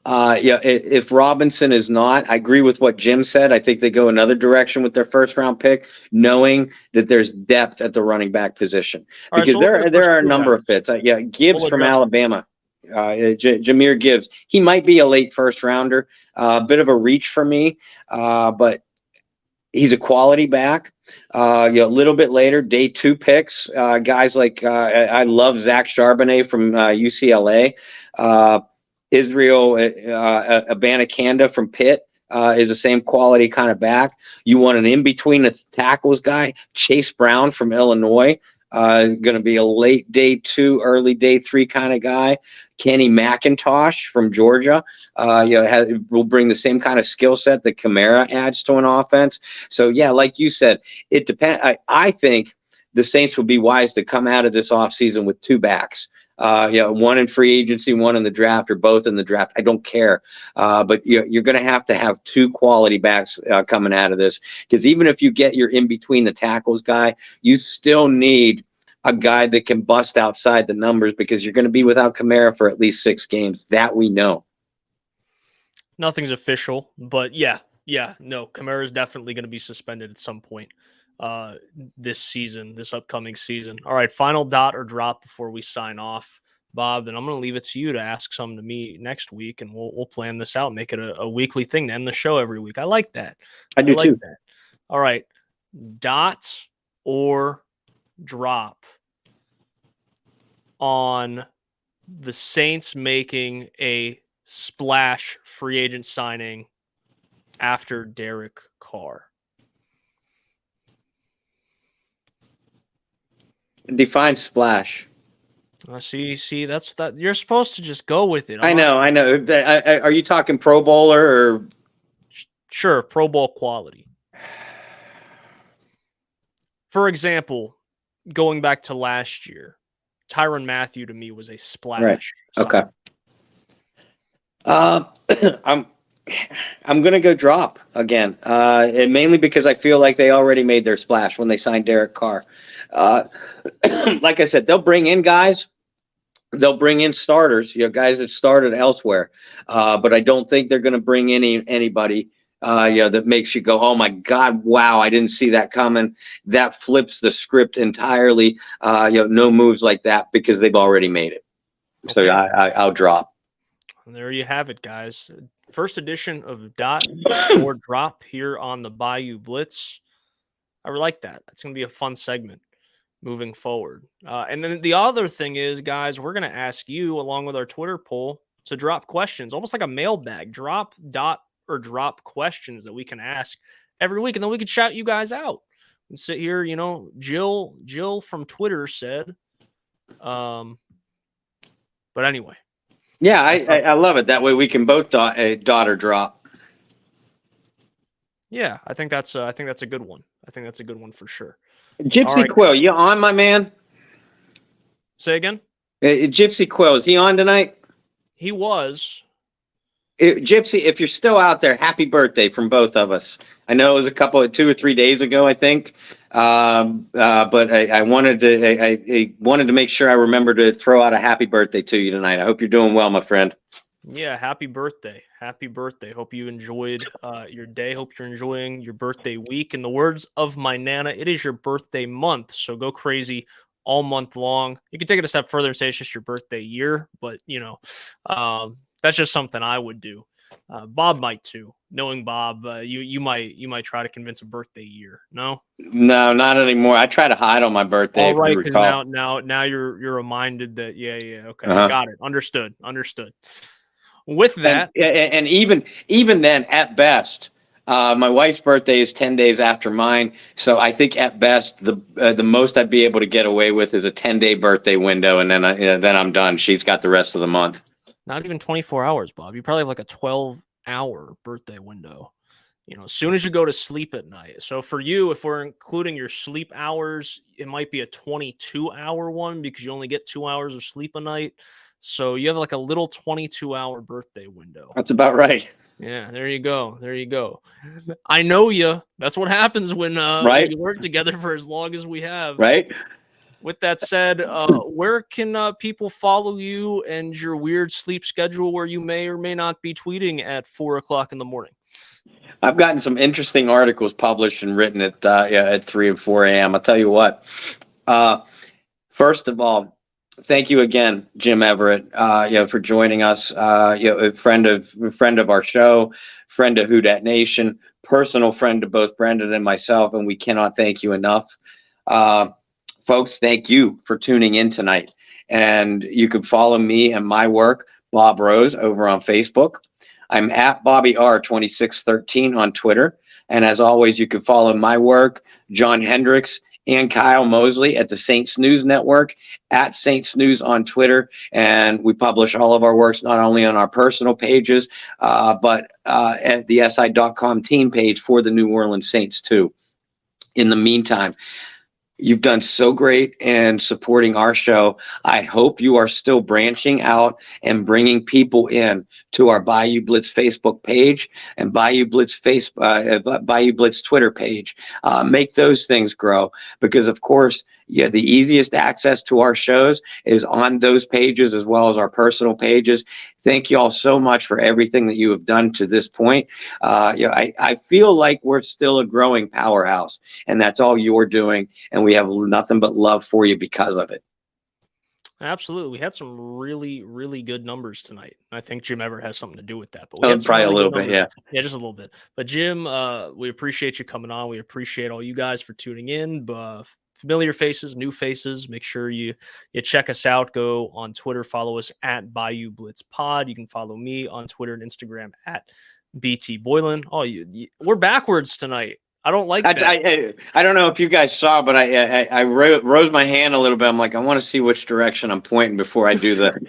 If Robinson is not, I agree with what Jim said. I think they go another direction with their first round pick, knowing that there's depth at the running back position. Because there are a number of fits. Gibbs from Alabama, Jahmyr Gibbs. He might be a late first rounder, a bit of a reach for me, but he's a quality back. A little bit later, day 2 picks, guys like I love Zach Charbonnet from UCLA. Israel Abanikanda from Pitt is the same quality kind of back. You want an in-between the tackles guy, Chase Brown from Illinois. going to be a late day 2, early day 3 kind of guy. Kenny McIntosh from Georgia, will bring the same kind of skill set that Kamara adds to an offense. So yeah, like you said, it depends. I think the Saints would be wise to come out of this offseason with 2 backs. One in free agency, one in the draft, or both in the draft. I don't care. But you're going to have 2 quality backs coming out of this, because even if you get your in between the tackles guy, you still need a guy that can bust outside the numbers, because you're going to be without Kamara for at least 6 games. That we know. Nothing's official, but no, Kamara is definitely going to be suspended at some point this upcoming season. All right, final dot or drop before we sign off, Bob, and I'm going to leave it to you to ask some to me next week, and we'll plan this out, make it a weekly thing to end the show every week. I like that. I do too. That. All right, dot or drop on the Saints making a splash free agent signing after Derek Carr. Define splash. See, that's that. You're supposed to just go with it. I know. Are you talking Pro Bowler or? Sure, Pro Bowl quality. For example, going back to last year, Tyrann Mathieu to me was a splash. Right. Okay. I'm going to go drop again, and mainly because I feel like they already made their splash when they signed Derek Carr. Like I said, they'll bring in guys. They'll bring in starters, guys that started elsewhere. But I don't think they're going to bring anybody that makes you go, oh my God, wow, I didn't see that coming. That flips the script entirely. No moves like that, because they've already made it. Okay. So I'll drop. And there you have it, guys. First edition of Dot or Drop here on the Bayou Blitz. I like that. That's going to be a fun segment moving forward. And then the other thing is, guys, we're going to ask you, along with our Twitter poll, to drop questions, almost like a mailbag. Drop dot or drop questions that we can ask every week, and then we can shout you guys out and sit here. Jill from Twitter said, but anyway. Yeah, I love it. That way we can both dot or drop. Yeah, I think that's a good one. I think that's a good one for sure. Gypsy Quill, you on, my man? Say again? Gypsy Quill, is he on tonight? He was. Gypsy, if you're still out there, happy birthday from both of us. I know it was 2 or 3 days ago, I think. But I wanted to make sure I remember to throw out a happy birthday to you tonight. I hope you're doing well, my friend. Yeah, happy birthday. Happy birthday. Hope you enjoyed your day. Hope you're enjoying your birthday week. In the words of my Nana, it is your birthday month, so go crazy all month long. You can take it a step further and say it's just your birthday year, but that's just something I would do. Bob might too. Knowing Bob, you might try to convince a birthday year. No, not anymore. I try to hide on my birthday. All right, because now you're reminded that. Yeah. Okay, got it. Understood. With that, and even then, at best, my wife's birthday is 10 days after mine. So I think at best the most I'd be able to get away with is a 10-day birthday window, and then I'm done. She's got the rest of the month. Not even 24 hours, Bob. You probably have like a 12-hour birthday window. As soon as you go to sleep at night. So for you, if we're including your sleep hours, it might be a 22-hour one, because you only get 2 hours of sleep a night. So you have like a little 22-hour birthday window. That's about right. Yeah, there you go. I know you. That's what happens when you work together for as long as we have. Right. With that said, where can people follow you and your weird sleep schedule where you may or may not be tweeting at 4:00 in the morning? I've gotten some interesting articles published and written at 3 and 4 a.m. I'll tell you what. First of all, thank you again, Jim Everett, for joining us. A friend of our show, friend of Who Dat Nation, personal friend to both Brendan and myself, and we cannot thank you enough. Folks, thank you for tuning in tonight. And you can follow me and my work, Bob Rose, over on Facebook. I'm at BobbyR2613 on Twitter. And as always, you can follow my work, John Hendricks, and Kyle Mosley at the Saints News Network, at Saints News on Twitter. And we publish all of our works not only on our personal pages, but at the SI.com team page for the New Orleans Saints too. In the meantime, you've done so great in supporting our show. I hope you are still branching out and bringing people in to our Bayou Blitz Facebook page and Bayou Blitz Bayou Blitz Twitter page. Make those things grow, because of course, yeah, the easiest access to our shows is on those pages as well as our personal pages. Thank you all so much for everything that you have done to this point. I feel like we're still a growing powerhouse, and that's all you're doing. And we have nothing but love for you because of it. Absolutely. We had some really, really good numbers tonight. I think Jim Everett has something to do with that. But we had some Probably really a little good bit, numbers. yeah. Yeah, just a little bit. But Jim, we appreciate you coming on. We appreciate all you guys for tuning in. Familiar faces, new faces. Make sure you check us out. Go on Twitter, follow us at Bayou Blitz Pod. You can follow me on Twitter and Instagram at BT Boylan. Oh, we're backwards tonight. I don't like that. I don't know if you guys saw, but I rose my hand a little bit. I'm like, I want to see which direction I'm pointing before I do that.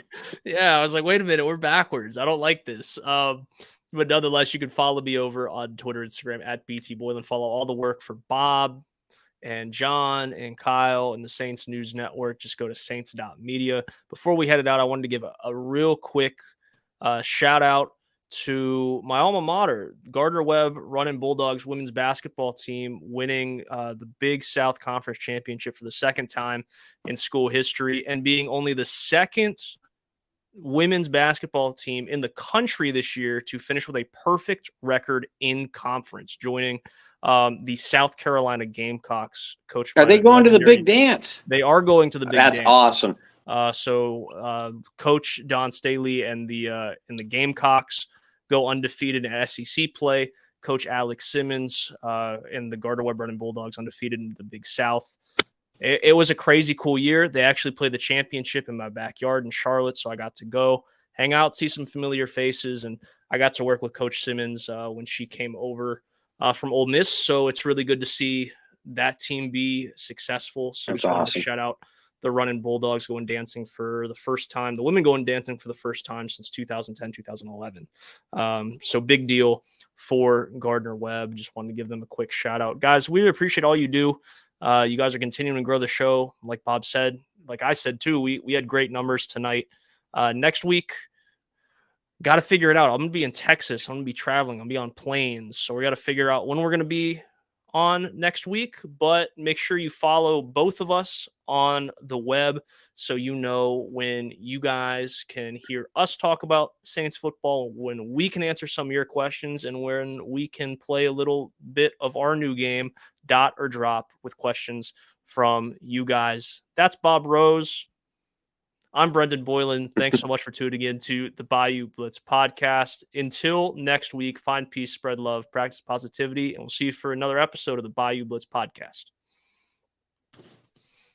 Yeah, I was like, wait a minute, we're backwards. I don't like this. But nonetheless, you can follow me over on Twitter, Instagram at BT Boylan. Follow all the work for Bob and John and Kyle and the Saints News Network. Just go to saints.media. Before we headed out, I wanted to give a real quick shout out to my alma mater, Gardner-Webb Running Bulldogs women's basketball team, winning the Big South Conference Championship for the second time in school history, and being only the second women's basketball team in the country this year to finish with a perfect record in conference, joining the South Carolina Gamecocks. Coach, are they going to the big dance? They are going to the big dance. That's awesome. So Coach Don Staley and the Gamecocks go undefeated in SEC play. Coach Alex Simmons and the Gardner-Webb Running Bulldogs undefeated in the Big South. It was a crazy cool year. They actually played the championship in my backyard in Charlotte, so I got to go hang out, see some familiar faces, and I got to work with Coach Simmons when she came over from Ole Miss. So it's really good to see that team be successful. So that's awesome. Shout out the Running Bulldogs going dancing for the first time, the women going dancing for the first time since 2010, 2011. So big deal for Gardner-Webb. Just wanted to give them a quick shout out. Guys, we appreciate all you do. You guys are continuing to grow the show. Like Bob said, like I said too, we had great numbers tonight. Next week, got to figure it out. I'm going to be in Texas. I'm going to be traveling. I'm going to be on planes. So we got to figure out when we're going to be on next week, but make sure you follow both of us on the web so you know when you guys can hear us talk about Saints football, when we can answer some of your questions, and when we can play a little bit of our new game, Dot or Drop, with questions from you guys. That's Bob Rose. I'm Brendan Boylan. Thanks so much for tuning in to the Bayou Blitz podcast. Until next week, find peace, spread love, practice positivity, and we'll see you for another episode of the Bayou Blitz podcast.